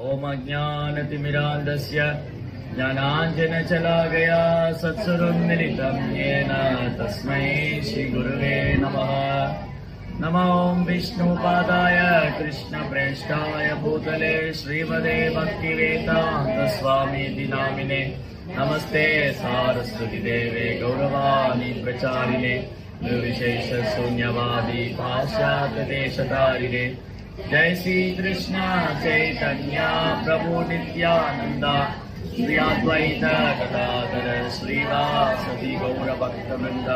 ओम अज्ञानतिमिरान्धस्य ज्ञानाञ्जनशलाकया सत्सुरन्मिलितं येन तस्मै श्रीगुरुवे नमः। नमो विष्णुपादाय कृष्णप्रेष्ठाय भूतले श्रीमते भक्तिवेदान्तस्वामीति नामिने नमस्ते सारस्वती देवे गौरवाणी प्रचारिणे निर्विशेष शून्यवादी पाश्चात्य देशतारिणे। जय श्री कृष्ण चैतन्य प्रभु नित्यानंद श्री अद्वैत गदाधर श्रीवासदि गौर भक्तवृंद।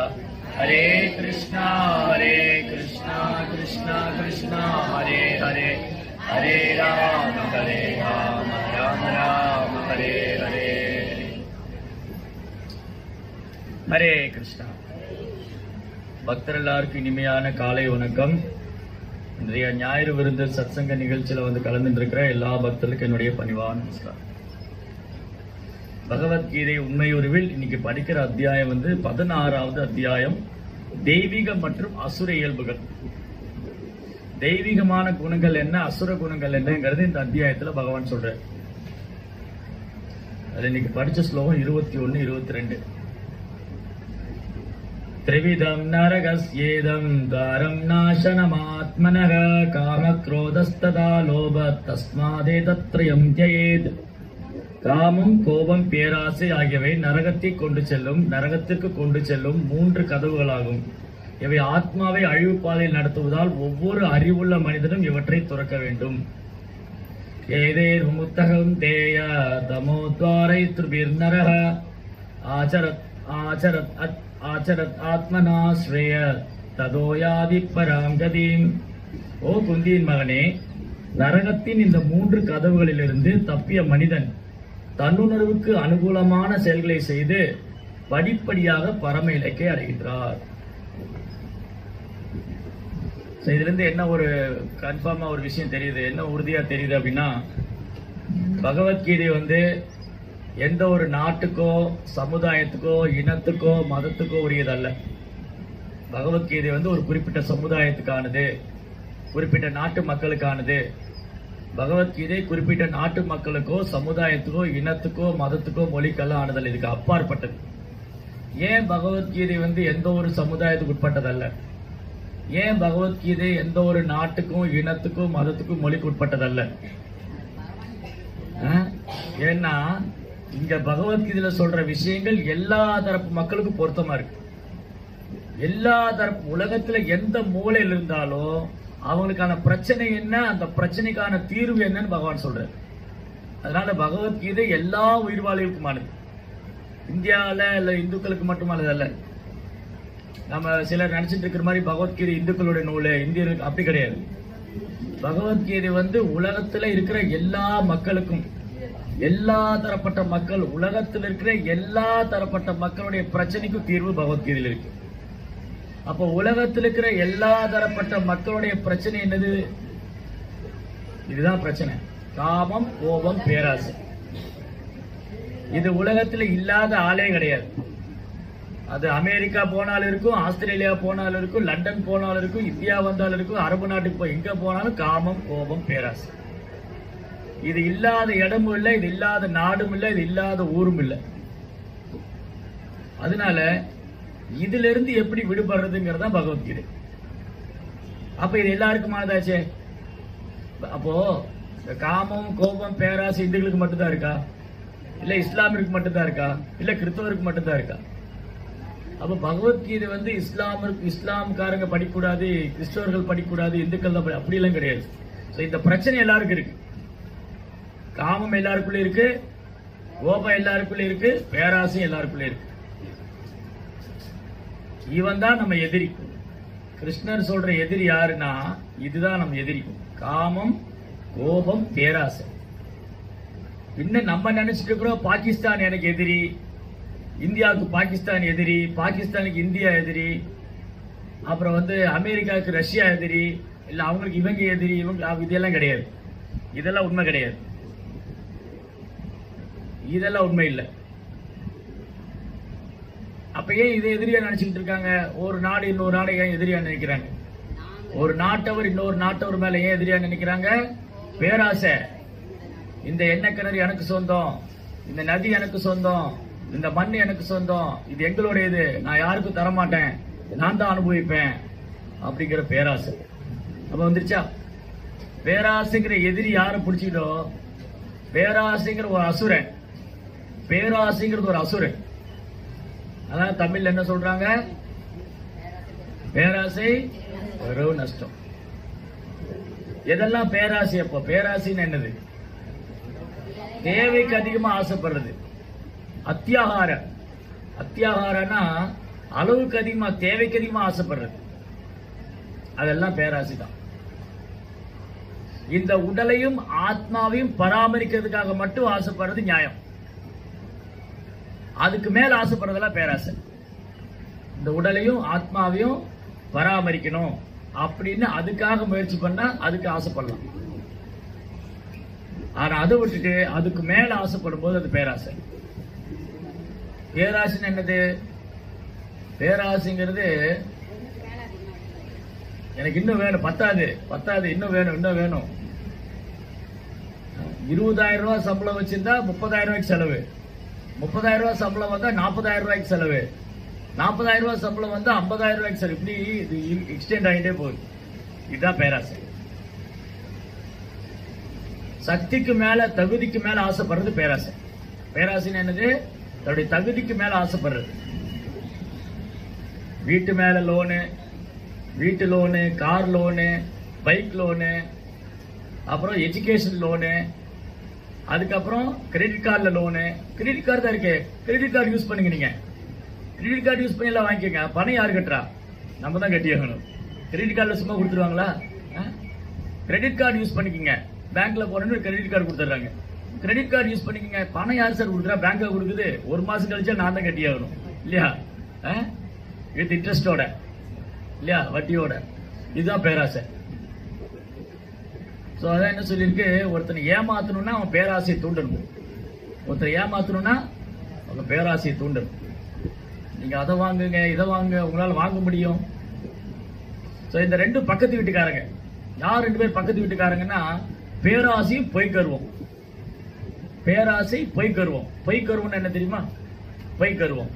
हरे कृष्णा कृष्ण कृष्ण हरे हरे, हरे राम राम राम हरे हरे। हरे कृष्णा। பக்தர் எல்லாருக்கும் இனிமையான காலை வணக்கம். இன்றைய ஞாயிறு விருந்து சத்சங்க நிகழ்ச்சியில வந்து கலந்து இருக்கிற எல்லா பக்தர்களுக்கும் என்னுடைய பணிவான நமஸ்காரம். பகவத்கீதை உண்மை உருவில் இன்னைக்கு படிக்கிற அத்தியாயம் வந்து 16வது அத்தியாயம், தெய்வீக மற்றும் அசுர இயல்புகள். தெய்வீகமான குணங்கள் என்ன, அசுர குணங்கள் என்னங்கிறது இந்த அத்தியாயத்துல பகவான் சொல்றார். அது இன்னைக்கு படிச்ச ஸ்லோகம் 21, 22. त्रिविधं नरकस्येदं द्वारं नाशनमात्मनः कामक्रोधस्तथा लोभस्तस्मादेतत्रयं त्यजेत्. காமம், கோபம், பேராசை ஆகியவை நரகத்தை கொண்டு செல்லும், நரகத்திற்கு கொண்டு செல்லும் 3 கதவுகளாகும். இவை ஆத்மாவை அழிவு பாதையில் நடத்துவதால் ஒவ்வொரு அறிவுள்ள மனிதனும் இவற்றை துறக்க வேண்டும். ஏதேர் முத்தகம் தேய தமோத்வாரை துர்பிர்நரஹ ஆச்சரத் ஆச்சரத் ஆச்சரத் ஆத்மனா ஸ்ரேய ததோயாதி பராம் கதீம். ஓ குந்தியின் மகனே, நரகத்தின் இந்த 3 கதவுகளிலிருந்து தப்பிய மனிதன் தன்னுணர்வுக்கு அனுகூலமான செயல்களை செய்து படிப்படியாக பரம இலக்கை அடைகின்றார். இதுல இருந்து என்ன ஒரு கன்ஃபார்மா ஒரு விஷயம் தெரியுது, என்ன உறுதியா தெரியுது அப்படின்னா, பகவத்கீதை வந்து எந்த ஒரு நாட்டுக்கோ சமுதாயத்துக்கோ இனத்துக்கோ மதத்துக்கோ உரியதல்ல. பகவத்கீதை வந்து ஒரு குறிப்பிட்ட சமுதாயத்துக்கானது, குறிப்பிட்ட நாட்டு மக்களுக்கானது. பகவத்கீதை குறிப்பிட்ட நாட்டு மக்களுக்கோ சமுதாயத்துக்கோ இனத்துக்கோ மதத்துக்கோ மொழிக்கெல்லாம் ஆனதல்ல, இதுக்கு அப்பாற்பட்டது. ஏன் பகவத்கீதை வந்து எந்த ஒரு சமுதாயத்துக்கு உட்பட்டதல்ல? ஏன் பகவத்கீதை எந்த ஒரு நாட்டுக்கும் இனத்துக்கும் மதத்துக்கும் மொழிக்கு உட்பட்டதல்ல? ஏன்னா இங்க பகவத்கீதையில சொல்ற விஷயங்கள் எல்லா தரப்பு மக்களுக்கும் பொருத்தமா இருக்கு. எல்லா தரப்பு உலகத்துல எந்த மூலையில் இருந்தாலும் அவங்களுக்கான பிரச்சனை என்ன, அந்த பிரச்சனைக்கான தீர்வு என்னன்னு பகவான் சொல்றாரு. அதனால பகவத்கீதை எல்லா உயிர்வாளிகளுக்குமானது. இந்தியாவில இல்ல இந்துக்களுக்கு மட்டுமானது அல்ல. நம்ம சிலர் நினைச்சிட்டு இருக்கிற மாதிரி பகவத்கீதை இந்துக்களுடைய நூல், இந்தியர்களுக்கு அப்படி கிடையாது. பகவத்கீதை வந்து உலகத்துல இருக்கிற எல்லா மக்களுக்கும், எல்லா தரப்பட்ட மக்கள், உலகத்தில் இருக்கிற எல்லா தரப்பட்ட மக்களுடைய பிரச்சனைக்கும் தீர்வு பகவத்கீதையில் இருக்கு. அப்போ உலகத்தில் இருக்கிற எல்லா தரப்பட்ட மக்களுடைய பிரச்சனை என்னது? இதுதான் பிரச்சனை. காமம், கோபம், பேராசை. இது உலகத்தில் இல்லாத ஆளே கிடையாது. அது அமெரிக்கா போனாலும் இருக்கும், ஆஸ்திரேலியா போனாலும் இருக்கும், லண்டன் போனாலும் இருக்கும், இந்தியா வந்தாலும் இருக்கும், அரபு நாட்டுக்கு போய் எங்க போனாலும் காமம், கோபம், பேராசை. இது இல்லாத இடமும் இல்லை, இது இல்லாத நாடும் இல்லை, இது இல்லாத ஊரும் இல்லை. அதனால இதுல இருந்து எப்படி விடுபடுறதுங்கிறதா பகவத்கீதை. அப்ப இது எல்லாருக்குமானதாச்சே. அப்போ காமம், கோபம், பேராசை இந்துக்களுக்கு மட்டும்தான் இருக்கா? இல்ல இஸ்லாமிற்கு மட்டும்தான் இருக்கா? இல்ல கிறிஸ்தவருக்கு மட்டும்தான் இருக்கா? அப்ப பகவத்கீதை வந்து இஸ்லாம்காரங்க படிக்கூடாது, கிறிஸ்தவர்கள் படிக்கூடாது, இந்துக்கள் தான் அப்படி எல்லாம் கிடையாது. இந்த பிரச்சனை எல்லாருக்கும் இருக்கு. காமம் எல்லாருக்குள்ள இருக்கு, கோபம் எல்லாருக்குள்ள இருக்கு, பேராசை எல்லாருக்குள்ள இருக்கு. இவன் தான் நம்ம எதிரி. கிருஷ்ணர் சொல்ற எதிரி யாருன்னா, இதுதான் நம்ம எதிரி. காமம், கோபம், பேராசை. இன்னும் நம்ம நினைச்சிட்டு இருக்கிறோம் பாகிஸ்தான் எனக்கு எதிரி, இந்தியாவுக்கு பாகிஸ்தான் எதிரி, பாகிஸ்தானுக்கு இந்தியா எதிரி, அப்புறம் வந்து அமெரிக்காவுக்கு ரஷ்யா எதிரி, இல்ல அவங்களுக்கு இவங்க எதிரி, இவங்க, இதெல்லாம் கிடையாது. இதெல்லாம் உண்மை கிடையாது. இதெல்லாம் உண்மை இல்லை. அப்ப ஏன் இதை எதிரியா நினைச்சுட்டு இருக்காங்க? ஒரு நாடு இன்னொரு நாடு ஏன் எதிரியா நினைக்கிறாங்க? ஒரு நாட்டவர் இன்னொரு நாட்டவர் மேல ஏன் எதிரியா நினைக்கிறாங்க? பேராசை. இந்த எண்ணெய் கிணறு எனக்கு சொந்தம், இந்த நதி எனக்கு சொந்தம், இந்த மண் எனக்கு சொந்தம், இது எங்களுடையது, நான் யாருக்கும் தரமாட்டேன், நான் தான் அனுபவிப்பேன் அப்படிங்கிற பேராசை அப்ப வந்துருச்சா? பேராசைங்கிற எதிரி யாரை பிடிச்சிட்டோ, பேராசைங்கிற ஒரு அசுரன், பேராசைங்கிறது ஒரு அசுரன். அதான் தமிழ்ல என்ன சொல்றாங்க? பேராசை வெறும் நஷ்டம். எதெல்லாம் பேராசை? அப்போ பேராசைன்னு என்னது? தேவைக்கு அதிகமா ஆசைப்படுறது. அத்தியாகாரனா அளவுக்கு அதிகமா, தேவைக்கு அதிகமா ஆசைப்படுறது, அதெல்லாம் பேராசை தான். இந்த உடலையும் ஆத்மாவையும் பராமரிக்கிறதுக்காக மட்டும் ஆசைப்படுறது நியாயம். அதுக்கு மேல ஆசைப்படுறதெல்லாம் பேராசை. இந்த உடலையும் ஆத்மாவையும் பராமரிக்கணும் அப்படின்னு அதுக்காக முயற்சி பண்ணா அதுக்கு ஆசைப்படலாம். ஆனா அதை விட்டுட்டு அதுக்கு மேல ஆசைப்படும் போது அது பேராசை. பேராசைன்னு என்னது? பேராசைங்கிறது எனக்கு இன்னும் வேணும், பத்தாது, இன்னும் வேணும். 20,000 ரூபாய் சம்பளம் வச்சிருந்தா 30,000 ரூபாய்க்கு செலவு, 30,000 ரூபாய் சம்பளம் வந்தா 40,000 ரூபாய்க்கு செலவு, 40,000 ரூபாய் சம்பளம் வந்தா 50,000 ரூபாய்க்கு செலவு, இப்படி இது எக்ஸ்டெண்ட் ஆகிட்டே போகுது. இதுதான் பேராசை. சக்திக்கு மேல, தகுதிக்கு மேல ஆசைப்படுறது பேராசை. பேராசைன்னு என்னது? தன்னுடைய தகுதிக்கு மேல ஆசைப்படுறது. வீட்டு மேல லோனு, வீட்டு loan, car loan, bike loan, அப்புறம் எஜுகேஷன் லோனு, அதுக்கப்புறம் கிரெடிட் கார்டுல லோனு. கிரெடிட் கார்டு தான் இருக்கு, கிரெடிட் கார்டு யூஸ் பண்ணுங்க. நீங்க கிரெடிட் கார்டு யூஸ் பண்ணி எல்லாம் வாங்கிக்கோங்க. பணம் யாரு கட்டுறா? நம்ம தான் கட்டி ஆகணும். கிரெடிட் கார்டுல சும்மா கொடுத்துருவாங்களா? கிரெடிட் கார்டு யூஸ் பண்ணிக்கோங்க. பேங்க்ல போறேன்னு கிரெடிட் கார்டு கொடுத்துட்றாங்க. கிரெடிட் கார்டு யூஸ் பண்ணிக்கோங்க. பணம் யார் சார் கொடுக்குறா? பேங்க்ல கொடுக்குது. ஒரு மாசம் கழிச்சா நான் தான் கட்டி ஆகணும் இல்லையா? வித் இன்ட்ரெஸ்டோட இல்லையா, வட்டியோட. இதுதான் பேராசை. சோ அதான் என்ன சொல்லியிருக்கு, ஒருத்தனை ஏமாத்தணும்னா அவன் பேராசையை தூண்டணும். ஒருத்தனை ஏமாத்தணும்னா அவன் பேராசையை தூண்டணும். நீங்க அதை வாங்குங்க, இதை வாங்க, உங்களால வாங்க முடியும். சோ இந்த ரெண்டு பக்கத்து வீட்டுக்காரங்க. யார் ரெண்டு பேர் பக்கத்து வீட்டுக்காரங்கன்னா, பேராசையும் பொய்க்கருவோம். பேராசை பொய்க்கருவோம். பொய்க்கருவம்னு என்ன தெரியுமா? பொய்க்கருவோம்.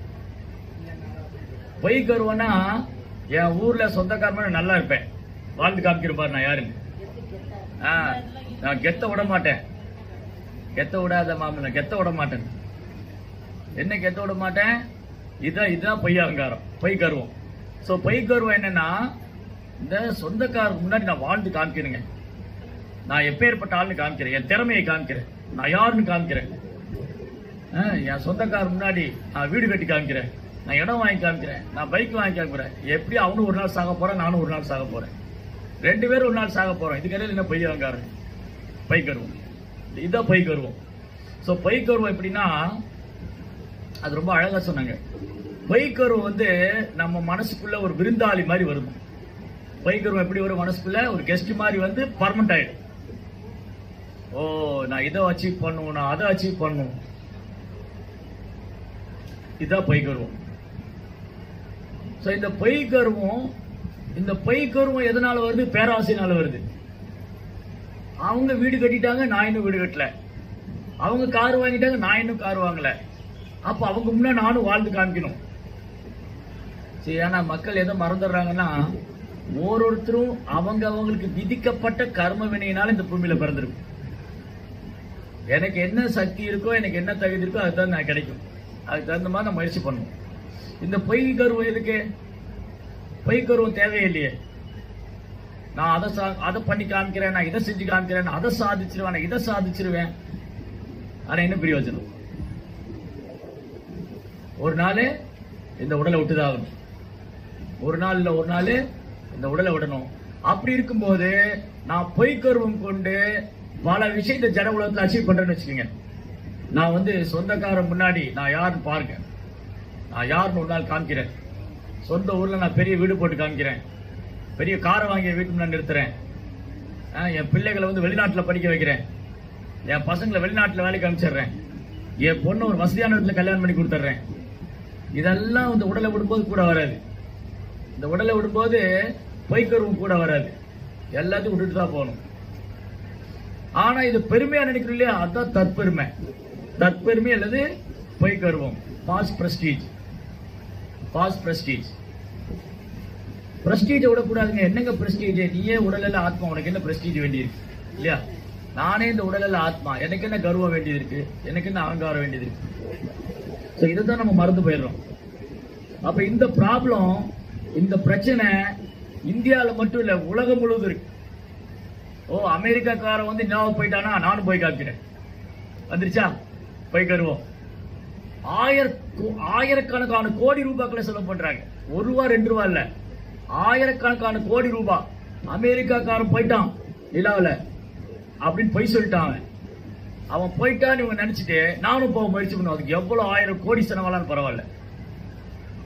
பொய்க்கருவம்னா, என் ஊர்ல சொந்தக்காரமான நல்லா இருப்பேன், வாழ்ந்து காமிக்கிறப்பாரு நான் யாருன்னு. நான் கெத்த விட மாட்டேன். கெத்த விடாத மாமன், நான் கெத்த விட மாட்டேன். என்ன கெத்த விட மாட்டேன்? இதுதான் பொய் அகங்காரம், பொய் கருவம். சோ பொய் கருவம் என்னன்னா, இந்த சொந்தக்காரருக்கு முன்னாடி நான் வாழ்ந்து காமிக்கிறேங்க. நான் எப்பேற்பட்ட ஆள்னு காமிக்கிறேன், என் திறமையை காமிக்கிறேன், நான் யாருன்னு காமிக்கிறேன். என் சொந்தக்காரர் முன்னாடி நான் வீடு கட்டி காமிக்கிறேன், நான் இடம் வாங்கி காமிக்கிறேன், நான் பைக் வாங்கி காமிக்கிறேன். எப்படி அவனும் ஒரு நாள் சாக போறேன், நானும் ஒரு நாள் சாக போறேன், 2 பேரும் ஒரு நாள் சாக போறோம். இதுக்கடையில் என்ன பொய் அகங்காரம்? பொய் கருவம். இதுதான் பொய் கருவம். சோ பொய் கருவம் எப்படின்னா, அது ரொம்ப அழகா சொன்னாங்க. பொய் கருவம் வந்து நம்ம மனசுக்குள்ள ஒரு விருந்தாளி மாதிரி வரும். பொய் கருவம் எப்படி வரும்? மனசுக்குள்ள ஒரு கெஸ்ட் மாதிரி வந்து பர்மனன்ட் ஆயிடும். ஓ, நான் இதை அச்சீவ் பண்ணுவோம், நான் அதை அச்சீவ் பண்ணும். இதுதான் பொய் கருவம். சோ இந்த பொய் கருவம், இந்த பொய் கருவம் எதனால வருது? பேராசைனால வருது. அவங்க வீடு கட்டிட்டாங்க, நான் இன்னும் வீடு கட்டல. அவங்க கார் வாங்கிட்டாங்க, நான் இன்னும் கார் வாங்கல. அப்ப அவங்க முன்னாடி நானும் வாழ்ந்து காமிக்கணும். சரி, ஆனா மக்கள் எதை மறந்துடுறாங்கன்னா, ஒவ்வொருத்தரும் அவங்களுக்கு விதிக்கப்பட்ட கர்ம வினையினால இந்த பூமியில பிறந்திருக்கும். எனக்கு என்ன சக்தி இருக்கோ, எனக்கு என்ன தகுதி இருக்கோ, அதுதான் நான் கிடைக்கும். அதுக்கு தகுந்த மாதிரி நான் முயற்சி பண்ணுவோம். இந்த பொய் கருவம் எதுக்கு? பொய் கருவம் தேவையில்லையே. நான் அதை பண்ணி காமிக்கிறேன், நான் இதை செஞ்சு காமிக்கிறேன், அதை சாதிச்சிருவேன், நான் இதை சாதிச்சிருவேன். ஆனா என்ன பிரயோஜனம்? ஒரு நாள் இந்த உடலை விட்டுதாகணும். ஒரு நாள் இல்ல ஒரு நாள் இந்த உடலை விடணும். அப்படி இருக்கும்போது நான் பொய் கருவம் கொண்டு பல விஷயத்தை ஜட உலகத்தில் அச்சீவ் பண்றேன்னு வச்சுக்கோங்க. நான் வந்து சொந்தக்காரன் முன்னாடி நான் யாருன்னு பாருங்க, நான் யாருன்னு ஒரு நாள் காமிக்கிறேன். சொந்த ஊர்ல நான் பெரிய வீடு போட்டு காமிக்கிறேன், பெரிய காரை வாங்கி வீட்டு முன்னாடி நிறுத்துறேன். என் பிள்ளைகளை வந்து வெளிநாட்டுல படிக்க வைக்கிறேன், என் பசங்களை வெளிநாட்டுல வேலைக்கு அனுப்பிச்சிடுறேன், என் பொண்ணு ஒரு வசதியான இடத்துல கல்யாணம் பண்ணி கொடுத்துட்றேன். இதெல்லாம் இந்த உடலை விடும்போது கூட வராது. இந்த உடலை விடும்போது பொய்க்கருவும் கூட வராது. எல்லாத்தையும் விட்டுட்டு தான் போகணும். ஆனா இது பெருமையா நினைக்கிறோம் இல்லையா, அதுதான் தற்பெருமை. தற்பெருமை அல்லது பொய் கர்வம், false prestige. False prestige. Prestige விடக்கூடாதுங்க. என்னங்க பிரஸ்டீஜ்? நீயே உடல் ஆத்மா, உனக்கு என்ன பிரஸ்டீஜ் வேண்டியிருக்கு இல்லையா? நானே இந்த உடல் ஆத்மா, எனக்கு என்ன கர்வம் வேண்டியது இருக்கு, எனக்கு என்ன அகங்காரம் வேண்டியது இருக்கு? இதைத்தான் நம்ம மறந்து போயிடுறோம். அப்ப இந்த ப்ராப்ளம், இந்த பிரச்சனை இந்தியாவில் மட்டும் இல்ல, உலகம் முழுவதும் இருக்கு. அமெரிக்காக்காரன் வந்து இன்னும் போயிட்டானா நானும் போய் காமிக்கிறேன், வந்துருச்சா போய் கருவோம். ஆயிரக்கணக்கான கோடி ரூபாய்க்குள்ள செலவு பண்றாங்க. 1 ரூபா 2 ரூபா இல்ல, ஆயிரக்கணக்கான கோடி ரூபாய். அமெரிக்காக்காரன் போயிட்டான் நிலாவில் அப்படின்னு போய் சொல்லிட்டான். அவன் போயிட்டான்னு இவங்க நினைச்சிட்டு நானும் போக முயற்சி பண்ணுவோம். அதுக்கு எவ்வளவு 1000 கோடி செலவாலும் பரவாயில்ல,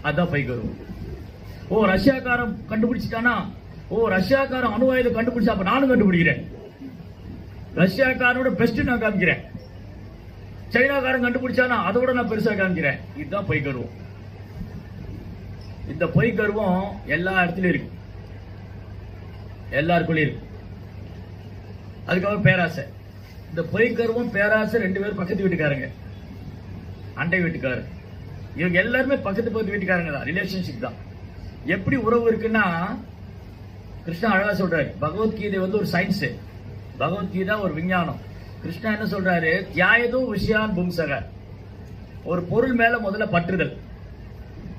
அதான் போய் கருவோம். ரஷ்யாக்காரன் கண்டுபிடிச்சிட்டானா, ரஷ்யாக்காரன் அணு ஆயுதம் கண்டுபிடிச்சா அப்ப நானும் கண்டுபிடிக்கிறேன், ரஷ்யாக்காரனோட பெஸ்ட் நான் காமிக்கிறேன். சைனாக்காரன் கண்டுபிடிச்சானா அதோட நான் பெருசா காமிக்கிறேன். இதுதான் பொய் கருவம். இந்த பொய் கருவம் எல்லா இடத்துலயும் இருக்கு, எல்லாருக்குள்ளயும் இருக்கு. அதுக்கப்புறம் பேராசை. இந்த பொய் கருவம் பேராசை 2 பேரும் பக்கத்து வீட்டுக்காரங்க, அண்டை வீட்டுக்காரர். இவங்க எல்லாருமே பக்கத்து வீட்டுக்காரங்க தான், ரிலேஷன்ஷிப் தான். எப்படி உறவு இருக்குன்னா, கிருஷ்ணா அழகா சொல்றாரு, பகவத்கீதை வந்து ஒரு சயின்ஸ், பகவத்கீதா ஒரு விஞ்ஞானம். கிருஷ்ணா என்ன சொல்றாரு, தியாயதோ விஷயான் பும்சக. ஒரு பொருள் மேல முதல்ல பற்றுதல்,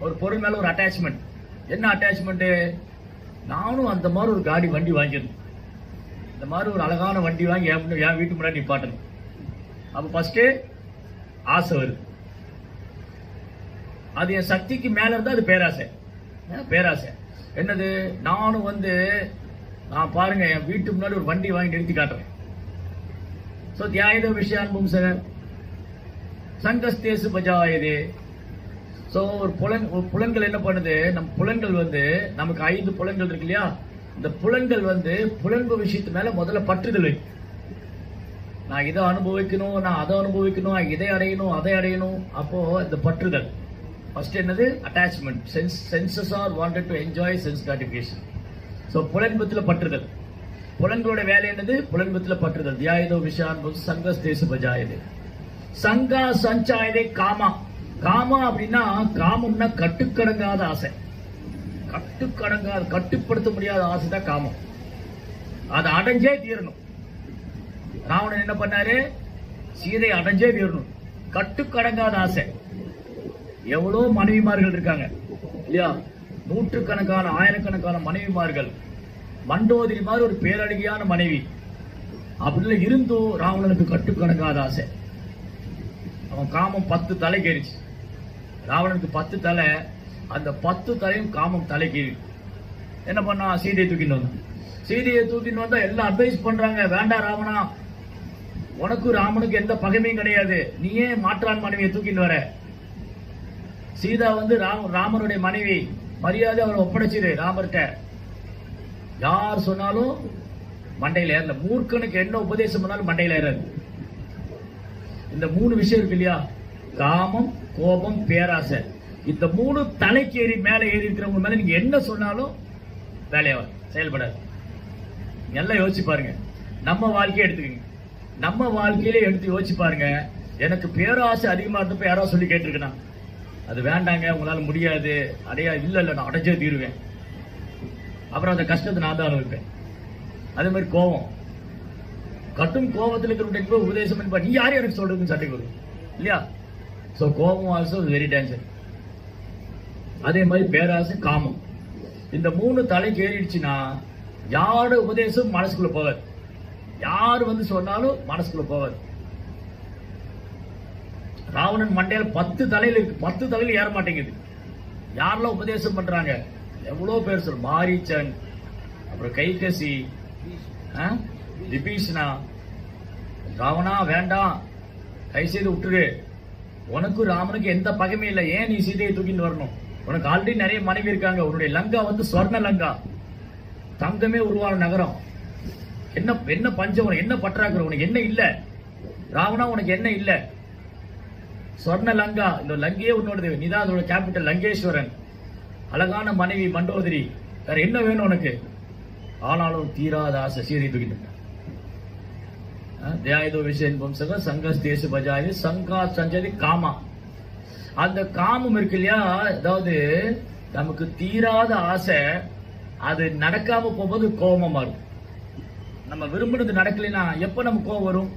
ஒரு பொருள் மேல ஒரு அட்டாச்மெண்ட். என்ன அட்டாச்மெண்ட்? நானும் அந்த மாதிரி ஒரு வண்டி வாங்கிடணும், இந்த மாதிரி ஒரு அழகான வண்டி வாங்கி என் வீட்டு முன்னாடி நிப்பாட்டணும். அப்ப ஃபர்ஸ்ட் ஆசை வருது. அது என் சக்திக்கு மேல இருந்தா அது பேராசை. பேராசை என்னது? நானும் வந்து நான் பாருங்க என் வீட்டு முன்னாடி ஒரு வண்டி வாங்கி நிறுத்தி காட்டுறேன். தியாயத விஷயான் பும்சக சங்கஸ்தேசு பஜாயதே. ஒரு புலன்கள் என்ன பண்ணுது? நம் புலன்கள் வந்து நமக்கு 5 புலன்கள் இருக்கு இல்லையா? இந்த புலன்கள் வந்து புலன்பு விஷயத்து மேல முதல்ல பற்றுதல் வைக்கும். நான் இதை அனுபவிக்கணும், நான் அதை அனுபவிக்கணும், இதை அடையணும், அதை அடையணும். அப்போ இந்த பற்றுதல் ஃபர்ஸ்ட் என்னது? Attachment. Senses are wanted to enjoy sense gratification. புலன்பத்துல பற்றுதல். புலன்களோட வேலை என்னது? புலன்பத்துல பற்றுதல். தியாயதோ விஷயான் சங்கஸ்தேசு பஜாயதே. சங்கா சஞ்சாயதே காமா. காமா அப்படின்னா, காமம்னா கட்டுக்கடங்காத ஆசை, கட்டுக்கடங்காத கட்டுப்படுத்த முடியாத ஆசை தான் காமம். அதை அடைஞ்சே தீரணும். ராவணன் என்ன பண்ணாரு? சீதை அடைஞ்சே தீரணும். கட்டுக்கடங்காத ஆசை. எவ்வளவு மனைவிமார்கள் இருக்காங்க இல்லையா? நூற்றுக்கணக்கான ஆயிரக்கணக்கான மனைவிமார்கள். மண்டோதரி மாதிரி ஒரு பேரழகியான மனைவி. அப்படி இருந்தும் ராவணனுக்கு கட்டுக்கணக்காத ஆசை. அவன் காமம் 10 தலை கேறிச்சு. ராவணனுக்கு 10 தலை. அந்த 10 தலையும் காமம் தலைக்கு. என்ன பண்ணா? சீதையை தூக்கிட்டு வந்தான். சீதையை தூக்கிட்டு வந்தா எல்லாம் அட்வைஸ் பண்றாங்க, வேண்டாம் ராவணா, உனக்கும் ராமனுக்கு எந்த பகைமையும் கிடையாது, நீயே மாற்றான் மனைவியை தூக்கிட்டு வர. சீதா வந்து ராமனுடைய மனைவி, மரியாதை அவரை ஒப்படைச்சிரு ராமர்கிட்ட. யார் சொன்னாலும் மண்டையில ஏறல. மூர்க்கனுக்கு என்ன உபதேசம் பண்ணாலும் மண்டையில ஏறாது. இந்த 3 விஷயம் இருக்கு இல்லையா? காமம், கோபம், பேராசை. இந்த 3 தலைக்கு ஏறி மேல ஏறி இருக்கிறவங்க மேல நீங்க என்ன சொன்னாலும் வேலையாவது செயல்படாது. எல்லாம் யோசிச்சு பாருங்க. நம்ம வாழ்க்கையை எடுத்துக்கங்க. நம்ம வாழ்க்கையில எடுத்து யோசிச்சு பாருங்க. எனக்கு பேராசை அதிகமா இருந்தப்ப யாராவது சொல்லி கேட்டிருக்கேன், அது வேண்டாங்க, உங்களால முடியாது, அடையா, இல்ல நான் அடைஞ்சே தீருவேன். அப்புறம் அந்த கஷ்டத்தை நான் தான் அனுபவிப்பேன். அதே மாதிரி கோபம், கட்டும் கோபத்தில் இருக்கிற உபதேசம் நீ யாரும் எனக்கு சொல்றதுன்னு சட்டைக்கு வரும் இல்லையா? கோபம் ஆல்சோ வெரி டேஞ்சர். அதே மாதிரி பேராசை, காமம், இந்த 3 தலைக்கு ஏறிடுச்சுன்னா யாரோட உபதேசம் மனசுக்குள்ள போவாது. யாரு வந்து சொன்னாலும் மனசுக்குள்ள போவாது. ராவணன் மண்டையில 10 தலையில இருக்கு. 10 தலையில ஏற மாட்டேங்குது. யாரெல்லாம் உபதேசம் பண்றாங்க? எவ்வளவு பேர் சொல். மாரீச்சன், அப்புறம் கைகசி, விபீஷணா. ராவணா வேண்டாம், கை செய்து விட்டுரு, உனக்கும் ராமனுக்கு எந்த பகைமே இல்லை, ஏன் நீ சீதையை தூக்கிட்டு வரணும்? உனக்கு ஆல்ரெடி நிறைய மனைவி இருக்காங்க. உன்னுடைய லங்கா வந்து ஸ்வர்ண லங்கா, தங்கமே உருவான நகரம். என்ன பஞ்சம் உனக்கு? என்ன பற்றாக்குற உனக்கு? என்ன இல்ல ராவணா? உனக்கு என்ன இல்ல? ஸ்வர்ண லங்கா, இந்த லங்கையே உன்னோடது, நீதான் அதோட கேபிட்டல், லங்கேஸ்வரன். அழகான மனைவி மண்டோதரி, வேற என்ன வேணும் உனக்கு? ஆனாலும் தீராத ஆசை, சீதை தூக்கிட்டு. தியாயதோ விஷயன் வம்சக சங்கஸ்தேசு பஜாயி சங்கா சஞ்சரி காமா. அந்த காமம் இருக்கு இல்லையா, அதாவது நமக்கு தீராத ஆசை, அது நடக்காம போகும்போது கோபமா இருக்கும். நம்ம விரும்பினது நடக்கலைன்னா எப்ப நம்ம கோபம் வரும்?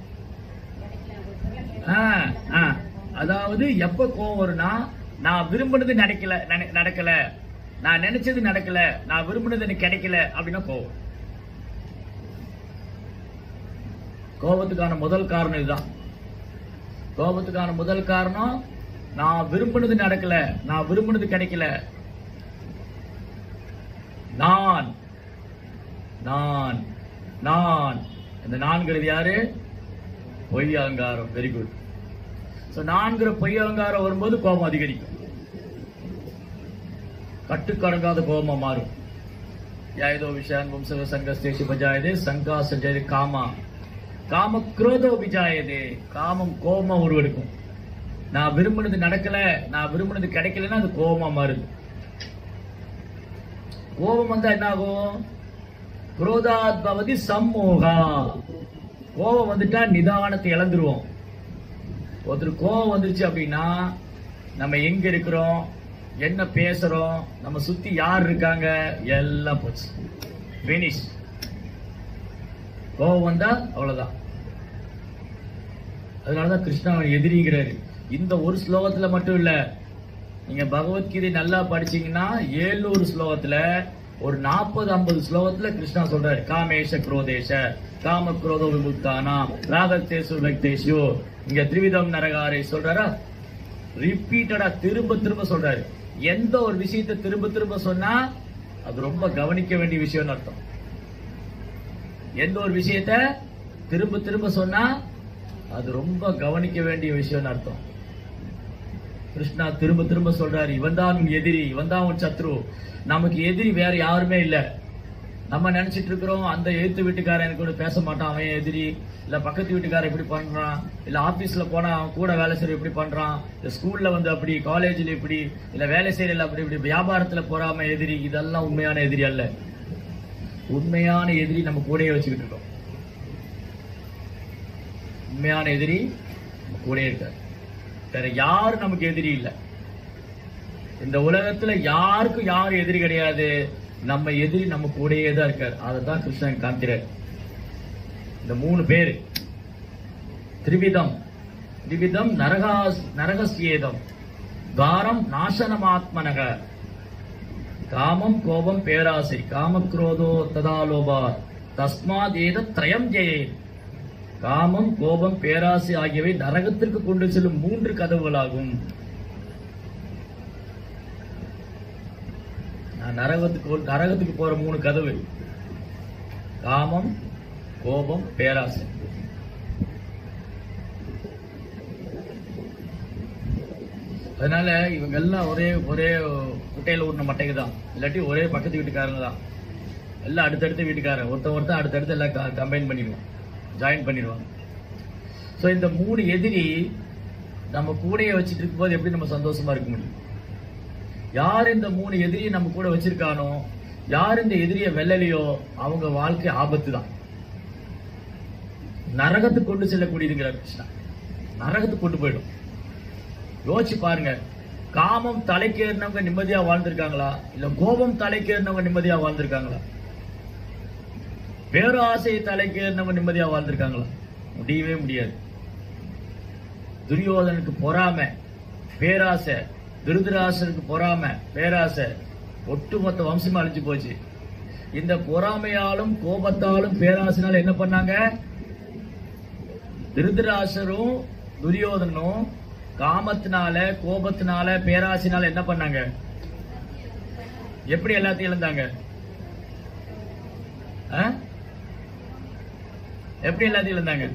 அதாவது எப்ப கோபம் வரும்னா, நான் விரும்பினது நடக்கல, நான் நினைச்சது நடக்கல, நான் விரும்பினது எனக்கு கிடைக்கல அப்படின்னா கோபம். கோபத்துக்கான முதல் காரணம் இதுதான். கோபத்துக்கான முதல் காரணம், நான் விரும்பினது நடக்கல, நான் விரும்பினது கிடைக்கல. நான் நான் நான் இந்த நான்கிறது யாரு? பொய் அகங்காரம். Very good. நான்கிற பொய் அகங்காரம் வரும்போது கோபம் அதிகரிக்கும், கட்டுக்கடங்காத கோபமா மாறும். யாயதோ விஷயான் வம்சக சங்கஸ்தேஷு பஜாயதே சங்கா சஞ்சரி காமா காம குரோதோ விஜாயதே. காமம் கோபமா உருவெடுக்கும். நான் விரும்பினது நடக்கல, நான் விரும்பினது கிடைக்கலன்னா அது கோபமா மாறுது. கோபம் வந்தா என்ன ஆகும்? குரோதாத் பவதி சம்மோகா. கோபம் வந்துட்டா நிதானத்தை இழந்துருவோம். ஒருத்தர் கோபம் வந்துருச்சு அப்படின்னா நம்ம எங்க இருக்கிறோம், என்ன பேசுறோம், நம்ம சுத்தி யார் இருக்காங்க, எல்லாம் போச்சு, பினிஷ். கோபம் வந்தா அவ்வளவுதான். அதனாலதான் கிருஷ்ணா எதிரிங்கிறாரு. இந்த ஒரு ஸ்லோகத்துல மட்டும் இல்ல, நீங்க பகவத்கீதை நல்லா படிச்சீங்கன்னா 700 ஸ்லோகத்துல ஒரு 40-50 ஸ்லோகத்துல கிருஷ்ணா சொல்றாரு, காமேஷ குரோதேஷ காம குரோதோ விமுக்தானா ராகத்தேசு வெக்தேஷு. இங்க திரிவிதம் நரகாரை சொல்றாரா, ரிப்பீட்டடா திரும்ப திரும்ப சொல்றாரு. எந்த ஒரு விஷயத்தை திரும்ப திரும்ப சொன்னா அது ரொம்ப கவனிக்க வேண்டிய விஷயம்னு அர்த்தம். எந்த ஒரு விஷயத்த திரும்ப திரும்ப சொன்னா அது ரொம்ப கவனிக்க வேண்டிய விஷயம்னு அர்த்தம். கிருஷ்ணா திரும்ப திரும்ப சொல்றாரு, இவன் தான் உன் எதிரி, இவன் தான் உன் சத்ரு. நமக்கு எதிரி வேற யாருமே இல்ல. நம்ம நினைச்சிட்டு இருக்கிறோம், அந்த எழுத்து வீட்டுக்காரன் எனக்கு கூட பேச மாட்டான், அவன் எதிரி. இல்ல பக்கத்து வீட்டுக்காரன் இப்படி பண்றான், இல்ல ஆபீஸ்ல போனா அவன் கூட வேலை செய்ய இப்படி பண்றான், இல்ல ஸ்கூல்ல வந்து அப்படி, காலேஜ்ல இப்படி, இல்ல வேலை செய்யல அப்படி இப்படி, வியாபாரத்துல போறாம எதிரி. இதெல்லாம் உண்மையான எதிரி அல்ல. உண்மையான எதிரி நம்ம கூடயே வச்சுக்கிட்டு இருக்கோம். உண்மையான எதிரி நம்ம கூடயே இருக்காரு. வேற யாரும் நமக்கு எதிரி இல்ல. இந்த உலகத்துல யாருக்கும் யாரும் எதிரி கிடையாது. நம்ம எதிரி நம்ம கூடயே தான் இருக்காரு. அதான் கிருஷ்ணன் காமிக்கிறார். இந்த 3 பேரு திரிவிதம் திரிவிதம் நரகஸ்யேதம் தாரம் நாசனமாத்மனக. காமம் கோபம் பேராசை காம குரோதோ ததாலோபா தஸ்மாத் ஏத த்ரயம் ஜெயே. காமம் கோபம் பேராசை ஆகியவை நரகத்திற்கு கொண்டு செல்லும் 3 கதவுகளாகும். நரகத்துக்கு போற 3 கதவு: காமம் கோபம் பேராசை. அதனால இவங்க எல்லாம் ஒரே ஒரே குட்டையில ஊர்ன மட்டைக்கு தான், இல்லாட்டி ஒரே பக்கத்து வீட்டுக்காரங்க தான். எல்லாம் அடுத்தடுத்த வீட்டுக்காரன், ஒருத்தன் அடுத்தடுத்து எல்லாம் கம்பைன் பண்ணிடுவான், ஜாயின் பண்ணிடுவாங்க. ஸோ இந்த 3 எதிரி நம்ம கூடையே வச்சுட்டு இருக்கும்போது எப்படி நம்ம சந்தோஷமா இருக்க முடியும்? யார் இந்த 3 எதிரியை நம்ம கூட வச்சிருக்கானோ, யார் இந்த எதிரியை வெல்லலையோ அவங்க வாழ்க்கை ஆபத்து தான். நரகத்துக்கு கொண்டு செல்லக்கூடியதுங்கிற கிருஷ்ணா, நரகத்துக்கு கொண்டு போயிடும். யோசிச்சு பாருங்க, காமம் தலைக்கேறினவங்க நிம்மதியா வாழ்ந்திருக்காங்களா, இல்ல கோபம் தலைக்கேறினவங்க நிம்மதியா வாழ்ந்திருக்காங்களா, பேராசை தலைக்கேறினவங்க நிம்மதியா வாழ்ந்திருக்காங்களா? முடியவே முடியாது. துரியோதனுக்கு பொறாமை பேராசை, திருதராசனுக்கு பொறாமை பேராசை, ஒட்டுமொத்த வம்சமா அழிஞ்சு போச்சு. இந்த பொறாமையாலும் கோபத்தாலும் பேராசைனால என்ன பண்ணாங்க? திருதராசரும் துரியோதனும் காமத்தினால கோபத்தினால பேராசினால என்ன பண்ணாங்க? எப்படி எல்லாத்தையும் இழந்தாங்க? எப்படி எல்லாத்தையும் இழந்தாங்க?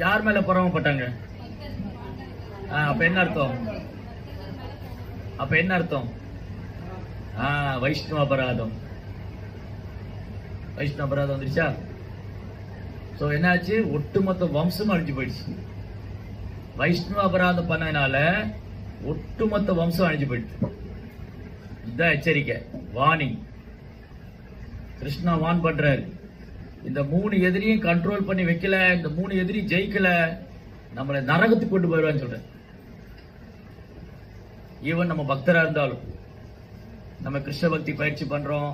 யார் மேல பொறாமப்பட்டாங்க? அப்ப என்ன அர்த்தம்? அப்ப என்ன அர்த்தம்? வைஷ்ணவ அபராதம். வைஷ்ணவ அபராதம் வந்துருச்சா? சோ என்னாச்சு? ஒட்டுமொத்த வம்சம் அழிஞ்சு போயிடுச்சு. வைஷ்ணவ அபராதம் பண்ணதுனால ஒட்டுமொத்த வம்சம் அழிஞ்சு போயிடுச்சு. இதுதான் எச்சரிக்கை, வார்னிங். கிருஷ்ணா வான் பண்றாரு, இந்த 3 எதிரியும் கண்ட்ரோல் பண்ணி வைக்கல, இந்த 3 எதிரி ஜெயிக்கல, நம்மளை நரகத்துக்கு கொண்டு போயிடுவான்னு சொல்றேன். ஈவன் நம்ம பக்தரா இருந்தாலும், நம்ம கிருஷ்ண பக்தி பயிற்சி பண்றோம்,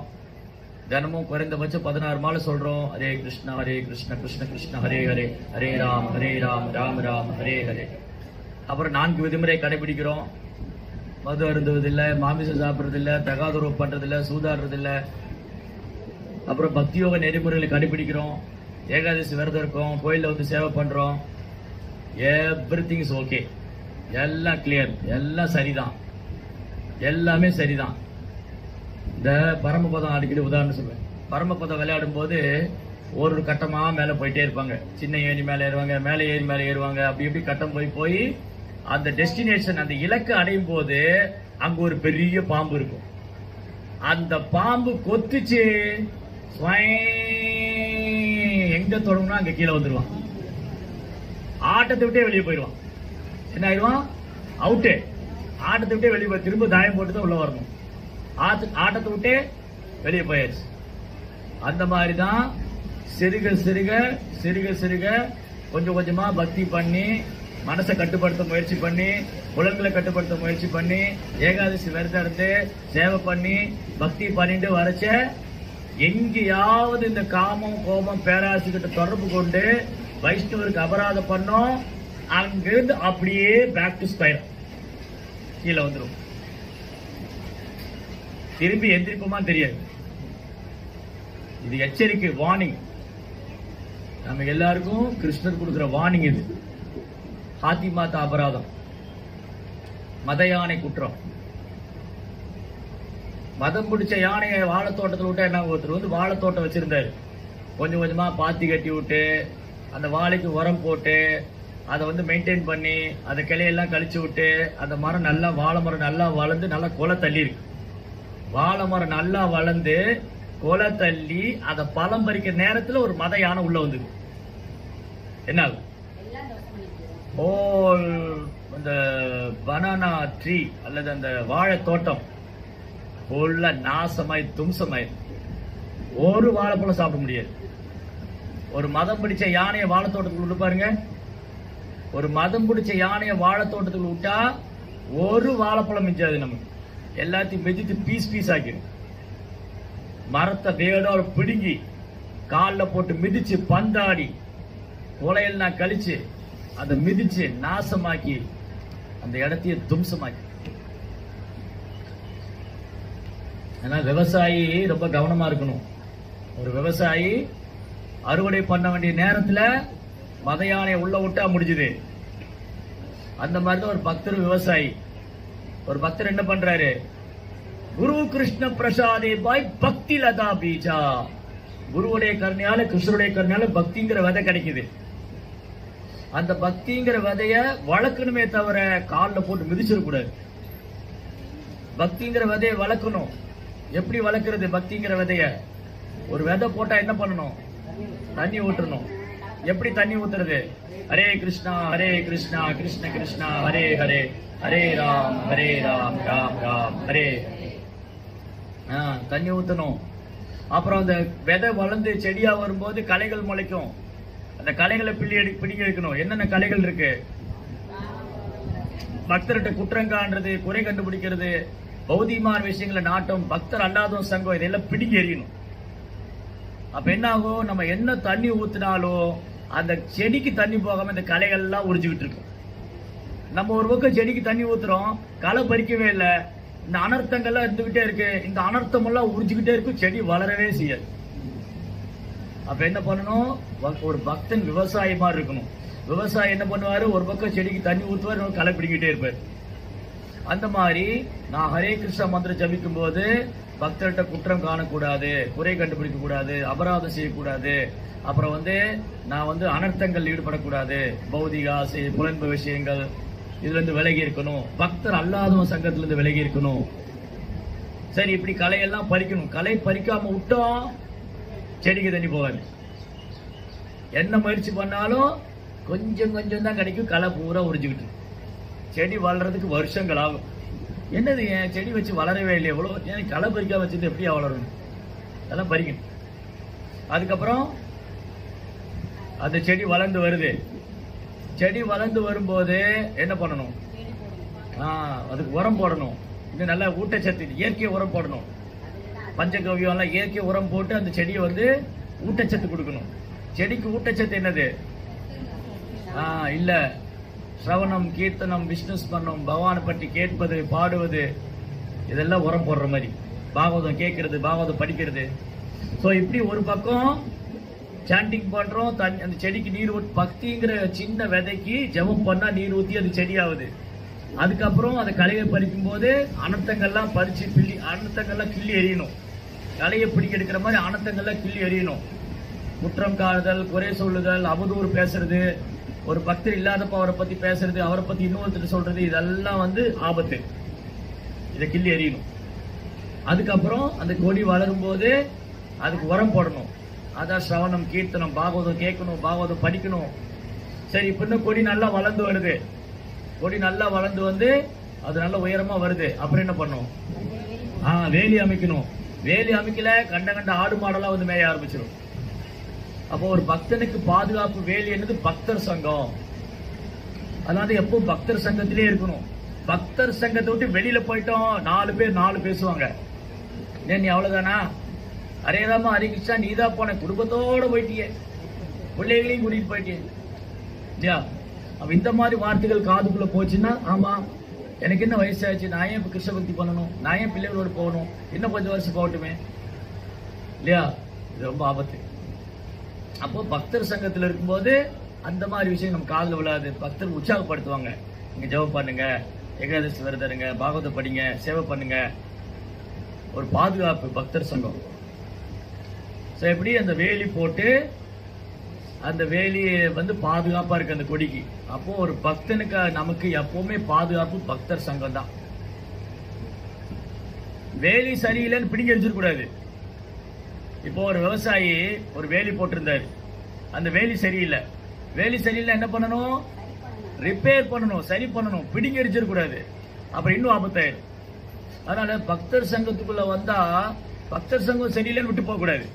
தினமும் குறைந்தபட்சம் 16 மாலை சொல்றோம். ஹரே கிருஷ்ணா கிருஷ்ண கிருஷ்ண ஹரே ஹரே, ஹரே ராம் ராம் ராம் ஹரே ஹரே. அப்புறம் 4 விதிமுறை கடைபிடிக்கிறோம். மது அருந்துவதில்லை, மாமிசம் சாப்பிட்றதில்லை, தகாதுறவு பண்றதில்லை, சூதாடுறதில்லை. அப்புறம் பக்தியோக நெறிமுறைகளை கடைபிடிக்கிறோம், ஏகாதசி விரதம் இருக்கோம், கோயிலில் வந்து சேவை பண்றோம். எவ்ரிதிங் இஸ் ஓகே, எல்லாம் கிளியர், எல்லாம் சரிதான், எல்லாமே சரிதான். இந்த பரமபதம் அடிக்கடி உதாரணம் சொல்லுவேன். பரமபதம் விளையாடும் போது ஒரு கட்டமா மேல போயிட்டே இருப்பாங்க. சின்ன ஏணி மேல ஏறுவாங்க, மேல ஏறி மேல ஏறுவாங்க, அப்படி எப்படி கட்டம் போய் அந்த டெஸ்டினேஷன், அந்த இலக்கு அடையும் போது அங்க ஒரு பெரிய பாம்பு இருக்கும். அந்த பாம்பு கொத்துச்சு, எங்க தொடங்கணும் அங்க கீழே வந்துருவான். ஆட்டத்தை விட்டே வெளியே போயிடுவான். என்ன ஆயிடுவான்? அவுட்டு. ஆட்டத்தை விட்டே வெளியே போய் திரும்ப தாயம் போட்டு தான் உள்ள வரணும். ஆட்டத்தை விட்டே வெளியே போயாச்சு. அந்த மாதிரிதான் சிறுக சிறுக சிறுக சிறுக கொஞ்சம் கொஞ்சமா பக்தி பண்ணி, மனசை கட்டுப்படுத்த முயற்சி பண்ணி, புலன்களை கட்டுப்படுத்த முயற்சி பண்ணி, ஏகாதசி விரதம் இருந்து சேவை பண்ணி பக்தி பண்ணிட்டு வரச்ச எங்கேயாவது இந்த காமம் கோபம் பேராசி கிட்ட தொடர்பு கொண்டு வைஷ்ணவருக்கு அபராதம் பண்ணோம், அங்கிருந்து அப்படியே பேக் டு ஸ்கொயர் கீழே வந்துடும். திரும்பி எந்திரிப்போமா தெரியாது. இது எச்சரிக்கை, வார்னிங். நம்ம எல்லாருக்கும் கிருஷ்ணர் கொடுக்கிற வார்னிங் இது. ஹாத்தி மாதா அபராதம், மத யானை குற்றம். மதம் பிடிச்ச யானையை வாழைத்தோட்டத்தில் விட்டா என்ன? ஒருத்தர் வந்து வாழைத்தோட்டம் வச்சிருந்தாரு. கொஞ்சம் கொஞ்சமா பாத்தி கட்டி விட்டு, அந்த வாழைக்கு உரம் போட்டு, அதை வந்து மெயின்டைன் பண்ணி, அந்த கிளையெல்லாம் கழிச்சு விட்டு, அந்த மரம் நல்லா, வாழை மரம் நல்லா வளர்ந்து நல்லா கொலை தள்ளி இருக்கு. வாழை மரம் நல்லா வளர்ந்து கொலை தள்ளி அதை பழம் பறிக்கிற நேரத்தில் ஒரு மத யானை உள்ள வந்து என்ன ஆகும்? அந்த பனானா ட்ரீ அல்லது அந்த வாழை தோட்டம் ஃபுல்லா நாசமாய் தும்சமாய், ஒரு வாழைப்பழம் சாப்பிட முடியாது. ஒரு மதம் பிடிச்ச யானையை வாழைத்தோட்டத்துக்குள்ள விட்டு பாருங்க. ஒரு மதம் பிடிச்ச யானையை வாழைத்தோட்டத்துக்குள்ள விட்டா ஒரு வாழைப்பழம் மிஞ்சாது. நமக்கு எல்லாத்தையும் மிதித்து பீஸ் பீஸ் ஆக்கிடும். மரத்தை வேடோட பிடுங்கி காலில் போட்டு மிதிச்சு பந்தாடி கொலையெல்லாம் கழிச்சு அதை மிதிச்சு நாசமாக்கி அந்த இடத்தையே தும்சமாக்கி. ஏன்னா விவசாயி ரொம்ப கவனமா இருக்கணும். ஒரு விவசாயி அறுவடை பண்ண வேண்டிய நேரத்துல மத யானையை உள்ள விட்டா முடிஞ்சுது. அந்த மாதிரிதான் ஒரு பக்தர் விவசாயி. ஒரு பக்தர் என்ன பண்றாரு? குரு கிருஷ்ண பிரசாதே பாய் பக்தி லதா பீஜா. குருவுடைய கருணையால, கிருஷ்ணருடைய கருணையால பக்திங்கிற விதை கிடைக்குது. அந்த பக்திங்கிற விதைய வளர்க்கணுமே தவிர காலில் போட்டு மிதிச்சிடக்கூடாது. பக்திங்கிற விதைய வளர்க்கணும். எப்படி வளர்க்கறது பக்திங்கிற விதைய? ஒரு விதை போட்டா என்ன பண்ணணும்? தண்ணி ஊற்றணும். எப்படி தண்ணி ஊத்துறது? ஹரே கிருஷ்ணா கிருஷ்ண கிருஷ்ணா ஹரே ஹரே, ஹரே ராம் ராம் ராம் ஹரே. தண்ணி ஊத்தணும். அப்புறம் அந்த விதை வளர்ந்து செடியா வரும்போது களைகள் முளைக்கும். அந்த களைகளை பிடிங்க வைக்கணும். என்னென்ன களைகள் இருக்கு? பக்தர்கிட்ட குற்றம் காண்றது, குறை கண்டுபிடிக்கிறது, பௌதிகமான விஷயங்கள நாட்டம், பக்தர் அல்லாதவன் சங்கம், இதெல்லாம் பிடிங்கி எறியணும். அப்ப என்ன ஆகும்? நம்ம என்ன தண்ணி ஊத்தினாலும் அந்த செடிக்கு தண்ணி போகாம இந்த களைகள் எல்லாம் உறிஞ்சுக்கிட்டு இருக்கும். நம்ம ஒரு பக்கம் செடிக்கு தண்ணி ஊத்துறோம், களை பறிக்கவே இல்லை, இந்த அனர்த்தங்கள்லாம் இருந்துகிட்டே இருக்கு. இந்த அனர்த்தம் எல்லாம் உறிஞ்சுக்கிட்டே இருக்கும், செடி வளரவே செய்யாது. அப்ப என்ன பண்ணணும்? ஒரு பக்தன் விவசாயி மாதிரி இருக்கணும். விவசாயி என்ன பண்ணுவாரு? ஒரு பக்கம் செடிக்கு தண்ணி ஊத்துவாரு, களை பிடிக்கிட்டே இருப்பாரு. அந்த மாதிரி நான் ஹரே கிருஷ்ணா மந்திரம் ஜபிக்கும் போது பக்தர்கிட்ட குற்றம் காணக்கூடாது, குறை கண்டுபிடிக்க கூடாது, அபராதம் செய்யக்கூடாது. அப்புறம் நான் அனர்த்தங்கள் ஈடுபடக்கூடாது. பௌதிக ஆசை, புலன்பு விஷயங்கள், இதுல இருந்து விலகி இருக்கணும். பக்தர் அல்லாதவன் சங்கத்துல இருந்து விலகி இருக்கணும். சரி, இப்படி களையெல்லாம் பறிக்கணும். களை பறிக்காம விட்டோம், செடிக்கு தண்ணி போகாது. என்ன முயற்சி பண்ணாலும் கொஞ்சம் கொஞ்சம் தான் கிடைக்கும். களை பூரா உறிஞ்சுக்கிட்டு செடி வளர்றதுக்கு வருஷங்கள் ஆகும். என்னது, என் செடி வச்சு வளரவே இல்லை, எவ்வளவு களை பறிக்காம வச்சுட்டு எப்படியா வளரணும்? அதெல்லாம் பறிக்கணும். அதுக்கப்புறம் அந்த செடி வளர்ந்து வருது. செடி வளர்ந்து வரும்போது என்ன பண்ணணும்? அதுக்கு உரம் போடணும். இன்னும் நல்ல ஊட்டச்சத்து இயற்கை உரம் போடணும். பஞ்சகவ்யம் எல்லாம் இயற்கை உரம் போட்டு அந்த செடியை வந்து ஊட்டச்சத்து கொடுக்கணும். செடிக்கு ஊட்டச்சத்து என்னது? இல்ல சிரவணம், கீர்த்தனம், விஷ்ணு ஸ்மரணம், பகவானை பற்றி கேட்பது, பாடுவது, இதெல்லாம் உரம் போடுற மாதிரி. பாகவதம் கேட்கறது, பாகவதம் படிக்கிறது. ஸோ இப்படி ஒரு பக்கம் சாண்டிங் பண்றோம், அந்த செடிக்கு நீர் பக்திங்கிற சின்ன விதைக்கு ஜெபம் பண்ணா நீர் ஊற்றி அது செடியாகுது. அதுக்கப்புறம் அதை களையை பறிக்கும் போது அனர்த்தங்கள்லாம் பறிச்சு அனர்த்தங்கள்லாம் கிள்ளி எறியணும். களையை பிடிக்க எடுக்கிற மாதிரி அனர்த்தங்கள்லாம் கிள்ளி எறியணும். குற்றம் காணுதல், குறை சொல்லுதல், அவதூறு பேசுறது, ஒரு பக்தர் இல்லாதப்ப அவரை பத்தி பேசுறது, அவரை பத்தி இன்னொருத்தர் சொல்றது, இதெல்லாம் வந்து ஆபத்து. இதை கிள்ளி எறியணும். அதுக்கப்புறம் அந்த கொடி வளரும் போது அதுக்கு உரம் போடணும். அதான் சிரவணம், கீர்த்தனம், பாகவதம் கேட்கணும், பாகவதம் படிக்கணும். சரி, இப்ப இன்னும் கொடி நல்லா வளர்ந்து வருது. கொடி நல்லா வளர்ந்து வந்து அது நல்ல உயரமா வருது. அப்புறம் என்ன பண்ணும்? வேலி அமைக்கணும். வேலி அமைக்கல கண்ட கண்ட ஆடு மாடெல்லாம் வந்து மேய ஆரம்பிச்சிடும். அப்போ ஒரு பக்தனுக்கு பாதுகாப்பு வேலி என்னது? பக்தர் சங்கம். அதாவது எப்போ பக்தர் சங்கத்திலே இருக்கணும். பக்தர் சங்கத்தை விட்டு வெளியில போயிட்டோம், 4 பேர் 4 பேசுவாங்க. நீ அவ்வளவுதானா? அரேதாமா ஹரிகிருஷ்ணா, நீதான் போன, குடும்பத்தோட போயிட்டியே, பிள்ளைகளையும் கூட்டிட்டு போயிட்டியே. அப்ப இந்த மாதிரி வார்த்தைகள் காதுக்குள்ள போச்சுன்னா, ஆமா எனக்கு என்ன வயசாச்சு, நான் ஏன் இப்ப கிருஷ்ண பக்தி பண்ணணும், நான் ஏன் பிள்ளைகளோடு போகணும், இன்னும் கொஞ்சம் வருஷம் போகட்டுமே இல்லையா? இது ரொம்ப ஆபத்து. அப்போ பக்தர் சங்கத்தில் இருக்கும்போது அந்த மாதிரி விஷயம் நம்ம காதில் விழாது. பக்தர் உற்சாகப்படுத்துவாங்க. நீங்க ஜெபம் பண்ணுங்க, ஏகாதசி விரதருங்க, பாகவதம் படிங்க, சேவை பண்ணுங்க. ஒரு பாதுகாப்பு பக்தர் சங்கம். எப்படி அந்த வேலி போட்டு அந்த வேலி வந்து பாதுகாப்பா இருக்கு அந்த கொடிக்கு. அப்போ ஒரு பக்தனுக்கு நமக்கு எப்பவுமே பாதுகாப்பு பக்தர் சங்கம் தான். வேலி சரியில்லைன்னு பிடிங்க எரிஞ்சிடக்கூடாது. இப்போ ஒரு விவசாயி ஒரு வேலி போட்டிருந்தாரு, அந்த வேலி சரியில்லை. வேலி சரியில்லை என்ன பண்ணணும்? ரிப்பேர் பண்ணணும், சரி பண்ணணும். பிடிங்க எரிஞ்சிடக்கூடாது, அப்புறம் இன்னும் ஆபத்தாயிரும். அதனால பக்தர் சங்கத்துக்குள்ள வந்தா பக்தர் சங்கம் சரியில்லைன்னு விட்டு போக கூடாது.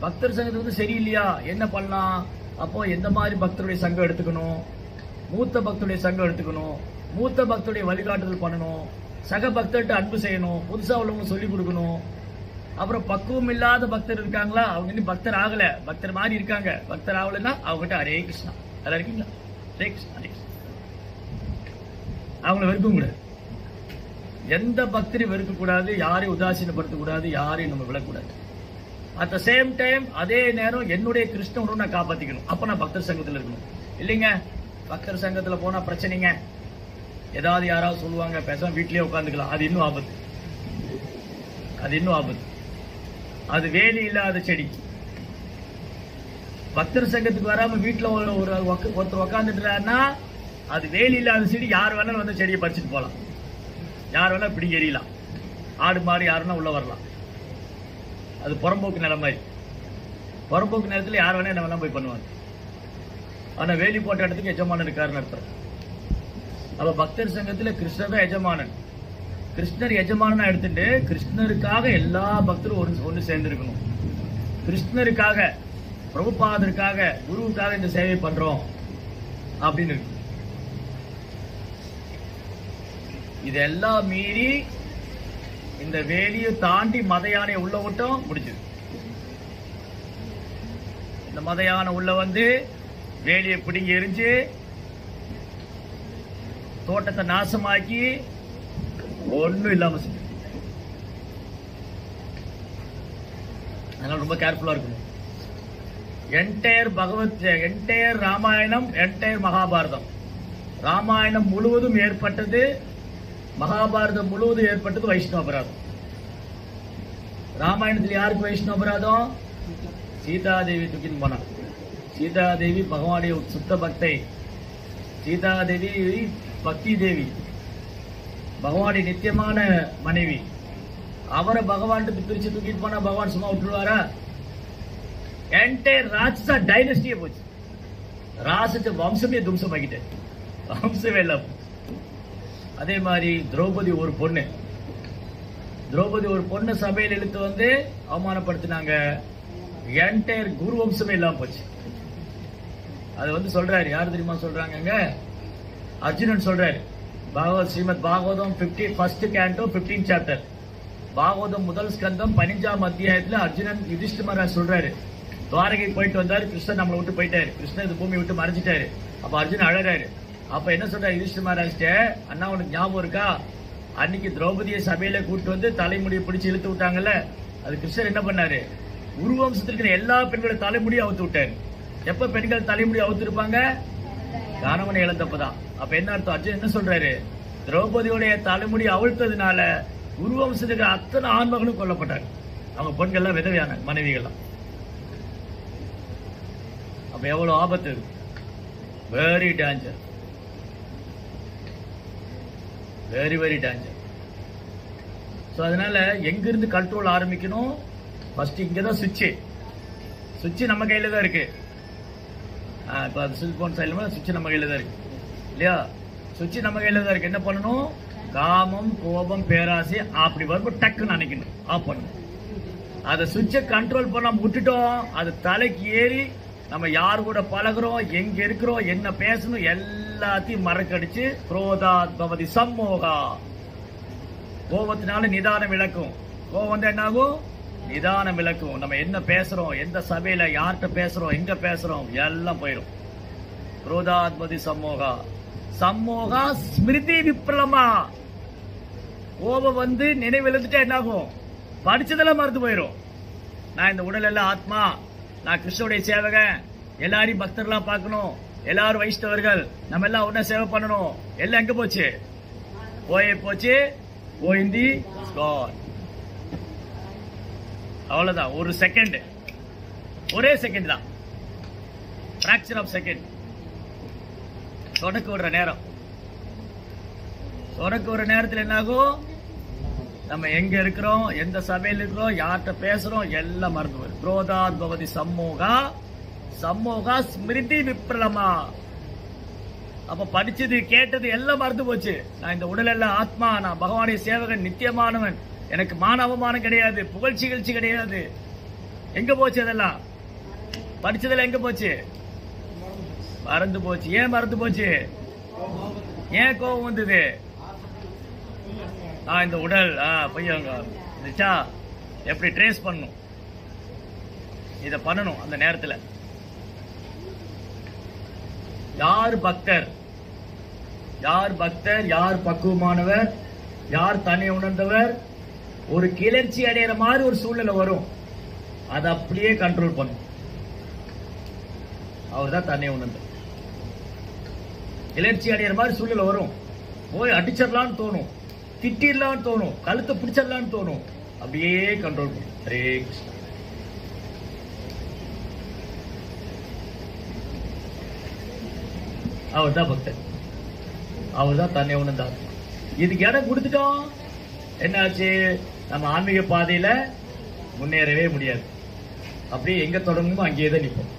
பக்தர் சங்கத்துக்கு வந்து சரியில்லையா, என்ன பண்ணலாம்? அப்போ எந்த மாதிரி பக்தருடைய சங்கம் எடுத்துக்கணும்? மூத்த பக்தருடைய சங்கம் எடுத்துக்கணும். மூத்த பக்தருடைய வழிகாட்டுதல் பண்ணணும். சக பக்தர்கிட்ட அன்பு செய்யணும். புதுசா உள்ளவங்க சொல்லிக் கொடுக்கணும். அப்புறம் பக்குவம் இல்லாத பக்தர் இருக்காங்களா, அவங்க இன்னும் பக்தர் ஆகல, பக்தர் மாதிரி இருக்காங்க, பக்தர் ஆகலன்னா அவங்ககிட்ட ஹரே கிருஷ்ணா, நல்லா இருக்கீங்களா, ஹரே கிருஷ்ணா, ஹரே கிருஷ்ணா, அவங்கள வெறுக்க கூடாது. எந்த பக்தரையும் வெறுக்க கூடாது, யாரையும் உதாசீனப்படுத்த கூடாது, யாரையும் நம்ம விடக்கூடாது. அட் த சேம் டைம் அதே நேரம் என்னுடைய கிருஷ்ண உணர்வை நான் காப்பாத்திக்கணும். அப்ப நான் பக்தர் சங்கத்தில் இருக்கணும். இல்லைங்க பக்தர் சங்கத்துல போனா பிரச்சனைங்க, ஏதாவது யாராவது சொல்லுவாங்க, பேசாம வீட்லயே உட்காந்துக்கலாம். அது இன்னும் ஆபத்து. அது இன்னும் ஆபத்து. அது வேலி இல்லாத செடி. பக்தர் சங்கத்துக்கு வராம வீட்டுல ஒருத்தர் உக்காந்துட்டாருன்னா அது வேலி இல்லாத செடி. யார் வேணாலும் வந்து செடியை பறிச்சுட்டு போலாம், யார் வேணா பிடி எறியலாம், ஆடு மாடு யாருன்னா உள்ள வரலாம். அது புறம்போக்கு நிலம் மாதிரி. புறம்போக்கு நேரத்தில் யார் வேணா என்ன வேணா போய் பண்ணுவாங்க. ஆனா வேலி போட்ட இடத்துக்கு எஜமானன் இருக்காருன்னு அர்த்தம். அப்ப பக்தர் சங்கத்துல கிருஷ்ணர் தான் எஜமானன். கிருஷ்ணர் எஜமானனா எடுத்துட்டு கிருஷ்ணருக்காக எல்லா பக்தரும் ஒன்று சேர்ந்து இருக்கணும். கிருஷ்ணருக்காக, பிரபுபாதருக்காக, குருவுக்காக இந்த சேவை பண்றோம் அப்படின்னு இருக்கு. இதெல்லாம் மீறி இந்த வேலியை தாண்டி மத யானை உள்ள விட்டோம், முடிஞ்சது. இந்த மத யானை உள்ள வந்து வேலியை பிடிங்கி எரிஞ்சு தோட்டத்தை நாசமாக்கி ஒன்னும் இல்லாம செஞ்சு. அதனால ரொம்ப கேர்ஃபுல்லா இருக்கணும். Entire Ramayana, entire Mahabharata. ராமாயணம் முழுவதும் ஏற்பட்டது, மகாபாரதம் முழுவதும் ஏற்பட்டது வைஷ்ணவ அபராதம். ராமாயணத்தில் யாருக்கு வைஷ்ணவ அபராதம்? சீதாதேவி தூக்கின்னு போனான். சீதாதேவி பகவானுடைய சுத்த பக்தை. சீதாதேவி பக்தி தேவி, பகவானுடைய நித்தியமான மனைவி. அவரை பகவான் பிரிச்சு தூக்கிட்டு போனா பகவான் சும்மா விட்டுருவாரா? என்டையர் ராட்சச டைனஸ்டியே போச்சு. ராச வம்சமே தும்சமாக்கிட்டு, வம்சமே இல்ல. அதே மாதிரி திரௌபதி ஒரு பொண்ணு, சபையில் இழுத்து வந்து அவமானப்படுத்தினாங்க. என்டையர் குரு வம்சமே இல்லாம போச்சு. அது வந்து சொல்றாரு. யாரு தெரியுமா சொல்றாங்க? அர்ஜுனன் சொல்றாரு. ஸ்ரீமத் பாகவதம் 1 canto 15 சாப்டர், பாகவதம் முதல் ஸ்கந்தம் 15ஆம் அத்தியாயத்துல அர்ஜுனன் யுதிஷ்டிர மகாராஜ் சொல்றாரு, துவாரகை போயிட்டு வந்தாரு, கிருஷ்ணன் நம்மளை விட்டு போயிட்டாரு, கிருஷ்ணன் இந்த பூமி விட்டு மறைஞ்சிட்டாரு. அப்ப அர்ஜுனன் அழறாரு. அப்ப என்ன சொல்றாரு யுதிஷ்டிர மகாராஜ்ட, அண்ணா உனக்கு ஞாபகம் இருக்கா, அன்னைக்கு திரௌபதியை சபையில கூட்டு வந்து தலைமுடியை பிடிச்சு இழுத்து விட்டாங்கல்ல, அது கிருஷ்ணர் என்ன பண்ணாரு, உருவம்சத்தில் இருக்கிற எல்லா பெண்களோட தலைமுடியும் அவுத்து விட்டாரு. எப்ப பெண்கள் தலைமுடி அவுத்து இருப்பாங்க? கணவனை இழந்தப்பதான். அப்ப என்ன அர்த்தம்? அர்ஜுன் என்ன சொல்றாரு, திரௌபதியோடைய தலைமுடி அவிழ்த்ததுனால உருவம்சத்துக்கு அத்தனை ஆண்மகனும் கொல்லப்பட்டாங்க. அவங்க பெண்கள்லாம் விதவையான மனைவிகள்லாம். அப்ப எவ்வளவு ஆபத்து, very danger, very very danger. So அதனால எங்கிருந்து கண்ட்ரோல் ஆரம்பிக்கணும்? ஃபர்ஸ்ட் இங்கதான் சுவிட்ச் நம்ம கையில தான் இருக்கு. இப்போ செல்போன் சைடுல சுவிட்ச் நம்ம கையில தான் இருக்கு இல்லையா? சுவிட்ச் நம்ம கையில தான் இருக்கு. என்ன பண்ணணும்? காமம், கோபம், பேராசை அப்படி வரும்போது டக்குன்னு நினைக்கணும், ஆஃப் பண்ணணும். அதை சுவிட்சை கண்ட்ரோல் பண்ணாம விட்டுட்டோம், அது தலைக்கு ஏறி நம்ம யார் கூட பழகுறோம், எங்க இருக்கிறோம், என்ன பேசணும் எல்லாத்தையும் மறக்கடிச்சு குரோதாத் பவதி சம்மோகா. கோபத்தினால நிதானம் இழக்கும். கோபம் வந்து என்ன ஆகும்? நிதானம் விளக்கும். நம்ம என்ன பேசுறோம், எந்த சபையில யார்கிட்ட பேசுறோம், எங்க பேசுறோம் எல்லாம் போயிடும். குரோதாத்மதி சம்மோகா. சம்மோகா ஸ்மிருதி விப்ரலமா. கோபம் வந்து நினைவிழந்துட்டா என்ன ஆகும்? படிச்சதெல்லாம் மறந்து போயிடும். நான் இந்த உடல் எல்லாம் ஆத்மா, நான் கிருஷ்ணனுடைய சேவகன், எல்லாரையும் பக்தர்களா பார்க்கணும், எல்லாரும் வைஷ்ணவர்கள், நம்ம எல்லாம் உடனே சேவை பண்ணணும், எல்லாம் எங்க போச்சு? போச்சு. கோயிந்தி காட். அவ்வளவுதான். ஒரு செகண்ட், ஒரே செகண்ட் தான், பிராக்சர் ஆஃப் செகண்ட். சொடக்கு விடுற நேரம். சொடக்கு விடுற நேரத்தில் என்ன ஆகும்? நம்ம எங்க இருக்கிறோம், எந்த சபையில் இருக்கிறோம், யார்கிட்ட பேசுறோம் எல்லாம் மறந்து போயிடும். குரோதாத் பவதி சம்மோகா. சம்மோகா ஸ்மிருதி விப்ரலமா. அப்ப படிச்சது கேட்டது எல்லாம் மறந்து போச்சு. நான் இந்த உடல் எல்லாம் ஆத்மா, நான் பகவானுடைய சேவகன், நித்தியமானவன், எனக்கு மான அவமானம் கிடையாது, புகழ்ச்சி கிடையாது. எங்க போச்சு? அதெல்லாம் படிச்சதெல்லாம் எங்க போச்சு? மறந்து போச்சு. ஏன் மறந்து போச்சு? ஏன் கோபம் வந்தது? இந்த உடல் பையங்க எப்படி ட்ரேஸ் பண்ணும், இத பண்ணணும். அந்த நேரத்தில் யார் பக்தர், யார் பக்குவமானவர், யார் தன்னை உணர்ந்தவர், ஒரு கிளர்ச்சி அடைகிற மாதிரி ஒரு சூழ்நிலை வரும், அதை அப்படியே கண்ட்ரோல் பண்ணும். அவர் தான் தன்னை உணர்ந்த. கிளர்ச்சி அடைகிற மாதிரி சூழ்நிலை வரும், போய் அடிச்சிடலான்னு தோணும், திட்டிடலான்னு தோணும், கழுத்தை பிடிச்சிடலான்னு தோணும், அப்படியே கண்ட்ரோல் பண்ணும். ஹரே கிருஷ்ணா. அவர் தான் பக்தர், அவர் தான் தன்னை உணர்ந்தார். இதுக்கு இடம் கொடுத்துட்டோம், என்னாச்சு? நம்ம ஆன்மீக பாதையில முன்னேறவே முடியாது. அப்படியே எங்க தொடங்கணுமோ அங்கேயே தான் நிற்போம்.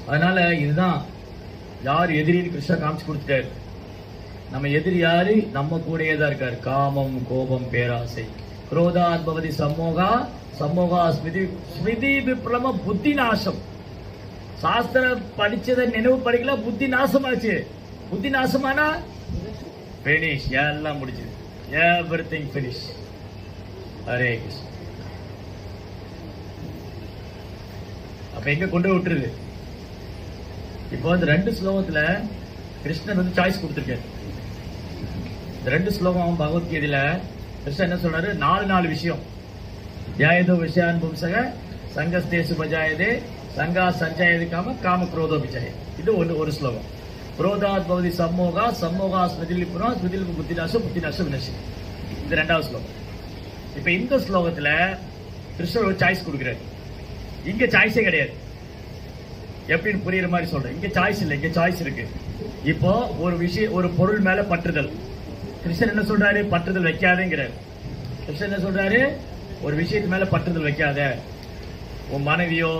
அதனால இதுதான் யார் எதிரின்னு கிருஷ்ணா காமிச்சு கொடுத்துட்டாரு. நம்ம எதிரி யாரு? நம்ம கூடயே தான் இருக்காரு. காமம், கோபம், பேராசை. குரோதாத் பவதி சம்மோகா. சம்மோகா ஸ்மிருதி விப்ரம புத்தி நாசம். சாஸ்திரம் படிச்சதை நினைவு படிக்கல, புத்தி நாசமாச்சு. புத்தி நாசமானா பினிஷ், எல்லாம் முடிஞ்சது. Everything finish. ஹரே கிருஷ்ணா. அப்ப எங்க கொண்டு விட்டுருது? இப்போ இந்த 2 ஸ்லோகத்துல கிருஷ்ணன் வந்து சாய்ஸ் கொடுத்திருக்காரு. இந்த 2 ஸ்லோகம் பகவத்கீதையில கிருஷ்ணன் என்ன சொல்றாரு? 4 விஷயம். தியாயதோ விஷயான் பும்சக சங்கஸ்தேசு பஜாயதே சங்கா சஞ்சாயது காம குரோதோ விஜய. இது ஒரு ஸ்லோகம். குரோதாத் பவதி சம்மோகா. சம்மோகா ஸ்மிருதிலிபுரம். ஸ்மிருதிலிபு புத்திநாசம். புத்திநாசம் வினசி. இது 2வது ஸ்லோகம். இப்ப இந்த ஸ்லோகத்துல கிருஷ்ணர் ஒரு சாய்ஸ் கொடுக்கிறார். இங்க சாய்ஸே கிடையாது. எப்படின்னு புரியுற மாதிரி சொல்றேன். இங்க சாய்ஸ் இல்லை, இங்க சாய்ஸ் இருக்கு. இப்போ ஒரு விஷயம், ஒரு பொருள் மேல பற்றுதல். கிருஷ்ணன் என்ன சொல்றாரு? பற்றுதல் வைக்காதேங்கிறார். கிருஷ்ணன் என்ன சொல்றாரு? ஒரு விஷயத்து மேல பற்றுதல் வைக்காத. உன் மனைவியோ,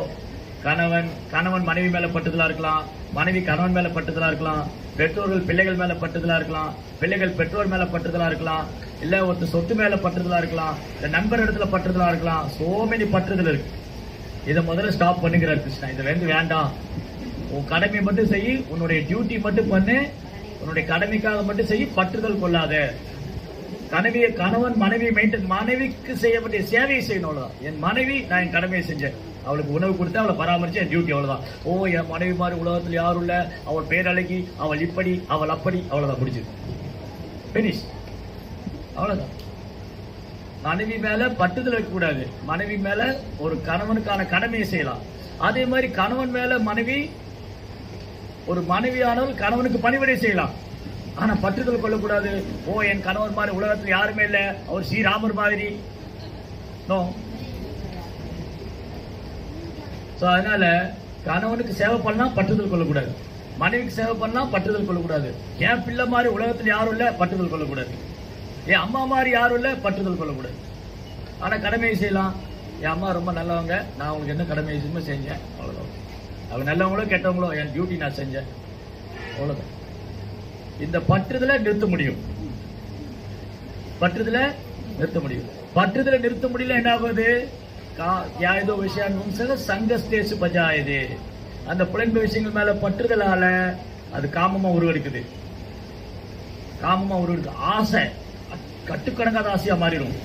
கணவன் மனைவி மேல பட்டுதலா இருக்கலாம், மனைவி கணவன் மேல பட்டுதலா இருக்கலாம், பெற்றோர்கள் பிள்ளைகள் மேல பட்டுதலா இருக்கலாம், பிள்ளைகள் பெற்றோர் மேல பட்டுதலா இருக்கலாம், இல்ல ஒருத்தர் சொத்து மேல பட்டுதலா இருக்கலாம், இல்ல நண்பர் இடத்துல பட்டுதலா இருக்கலாம். சோ மெனி பற்றுதல் இருக்கு. இதை முதல்ல ஸ்டாப் பண்ணுகிறார் கிருஷ்ணா. இது வேண்டாம், உன் கடமை மட்டும் செய், உன்னுடைய டியூட்டி மட்டும் பண்ணு, உன்னுடைய கடமைக்காக மட்டும் செய், பற்றுதல் கொள்ளாத. கணவன் மனைவி மெயின்டைன், மனைவிக்கு செய்ய வேண்டிய சேவையை செய்யணும், அவ்வளவுதான். என் மனைவி, நான் என் கடமையை செஞ்சேன், அவளுக்கு உணவு கொடுத்து அவளை பராமரிச்சு என் டியூட்டி, அவ்வளவுதான். ஓ, என் மனைவி மாதிரி உலகத்தில் யாரும் இல்ல, அவள் பேரழகி, அவள் இப்படி, அவள் அப்படி, அவ்வளவுதான், முடிஞ்சது, பினிஷ், அவ்வளவுதான். மனைவி மேல பட்டுதல் வைக்கக்கூடாது. மனைவி மேல ஒரு கணவனுக்கான கடமையை செய்யலாம். அதே மாதிரி கணவன் மேல மனைவி, ஒரு மனைவியானவள் கணவனுக்கு பணிவிடை செய்யலாம். ஆனா பற்றுதல் கொள்ளக்கூடாது. ஓ, என் கணவன் மாதிரி உலகத்தில் யாருமே இல்ல, அவர் ஸ்ரீராமர் மாதிரி. நோ. அதனால கணவனுக்கு சேவை பண்ணலாம், பற்றுதல் கொள்ளக்கூடாது. மனைவிக்கு சேவை பண்ணலாம், பற்றுதல் கொள்ளக்கூடாது. என் பிள்ளை மாதிரி உலகத்தில் யாரும் இல்ல, பற்றுதல் கொள்ளக்கூடாது. என் அம்மா மாதிரி யாரும் இல்ல, பற்றுதல் கொள்ளக்கூடாது. ஆனா கடமையை செய்யலாம். என் அம்மா ரொம்ப நல்லவங்க, நான் அவங்களுக்கு என்ன கடமையை செஞ்சேன், அவ்வளவுதான். அவங்க நல்லவங்களோ கெட்டவங்களோ, என் டியூட்டி நான் செஞ்சேன், அவ்வளவுதான். இந்த பற்றுதலை நிறுத்த முடியும். பற்றுதலை நிறுத்த முடியும். பற்றுதலை நிறுத்த முடியல என்ன ஆகுது? யாதோ விஷயம் சங்கஸ்தேசு பஜாயது. அந்த புலன்பு விஷயங்கள் மேல பற்றுதலால அது காமமா உருவெடுக்குது. காமமா உருவெடுக்கு ஆசை, கட்டுக்கணக்காத ஆசையா மாறிடும்.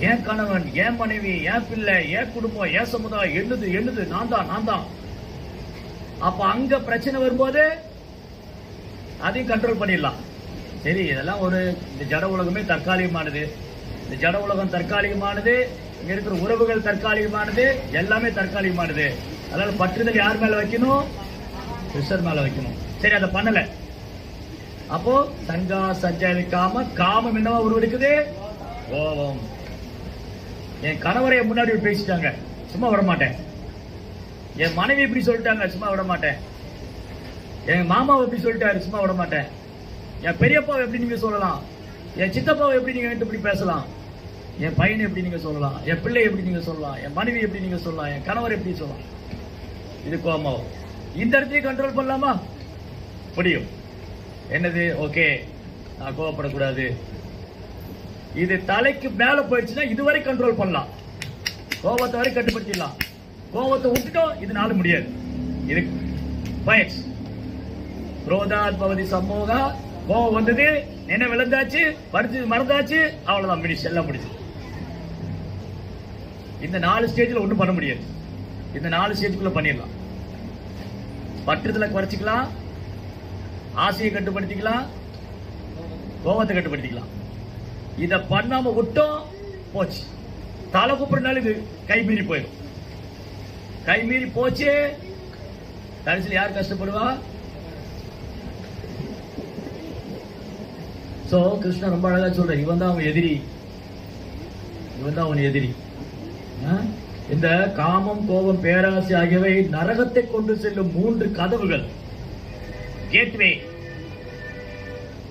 என் கணவன், என் மனைவி, என் பிள்ளை, என் குடும்பம், என் சமுதாயம், என்னது நான் தான். அப்ப அங்க பிரச்சனை வரும்போது அதையும் கண்ட்ரோல் பண்ணிடலாம். சரி, இதெல்லாம் இந்த ஜட உலகமே தற்காலிகமானது. இந்த ஜட உலகம் தற்காலிகமானது, இங்க இருக்கிற உறவுகள் தற்காலிகமானது, எல்லாமே தற்காலிகமானது. அதனால பற்றுதல் யார் மேல வைக்கணும்? கிருஷ்ணர் மேல வைக்கணும். சரி, அதை பண்ணல. அப்போ சங்கா சஞ்சலிக்காம காமம் என்னவா உருவெடுக்குது? கோபம். என் கணவரை முன்னாடி பேசிட்டாங்க, சும்மா விட மாட்டேன். என் மனைவி இப்படி சொல்லிட்டாங்க, சும்மா விட மாட்டேன். என் மாமாவை எப்படி சொல்லிட்டாரு, சும்மா விட மாட்டேன். என் பெரியப்பாவை எப்படி நீங்க சொல்லலாம்? என் சித்தப்பாவை எப்படி நீங்க இப்படி பேசலாம்? என் பையனை எப்படி நீங்க சொல்லலாம்? என் பிள்ளை எப்படி நீங்க சொல்லலாம்? என் மனைவி எப்படி நீங்க சொல்லலாம்? என் கணவர் எப்படி சொல்லலாம்? இது கோபம். இந்த இடத்தையும் கண்ட்ரோல் பண்ணலாமா? முடியும். என்னது? ஓகே, நான் கோபப்படக்கூடாது. இது தலைக்கு மேல போயிடுச்சுன்னா இதுவரை கண்ட்ரோல் பண்ணலாம், கோபத்தை வரை கட்டுப்படுத்திடலாம். கோபத்தை விட்டுட்டோம், இதனால முடியாது. இது பயிற்சி. குரோதாத் பவதி சமூகா. கோபம் வந்தது, என்ன விழுந்தாச்சு, படிச்சு மறந்தாச்சு, அவ்வளவுதான், முடிச்சு, எல்லாம் முடிச்சு. இந்த 4 ஸ்டேஜ்ல ஒண்ணும் பண்ண முடியாது. இந்த 4 ஸ்டேஜ்க்குள்ள பண்ணிடலாம். பற்றுதலை குறைச்சிக்கலாம், ஆசையை கட்டுப்படுத்திக்கலாம், கோபத்தை கட்டுப்படுத்திக்கலாம். இத பண்ணாம விட்டோம், போச்சு. தலை கூப்பிடுறதுனால இது கைமீறி போயிடும். கைமீறி போச்சு, கடைசியில் யார் கஷ்டப்படுவா? கிருஷ்ணன் ரொம்ப அழகா சொல்ற, இவன் தான் அவன் எதிரி, இவன் தான் அவன் எதிரி. இந்த காமம், கோபம், பேராசை ஆகியவை நரகத்தை கொண்டு செல்லும் 3 கதவுகள். கேட்வே,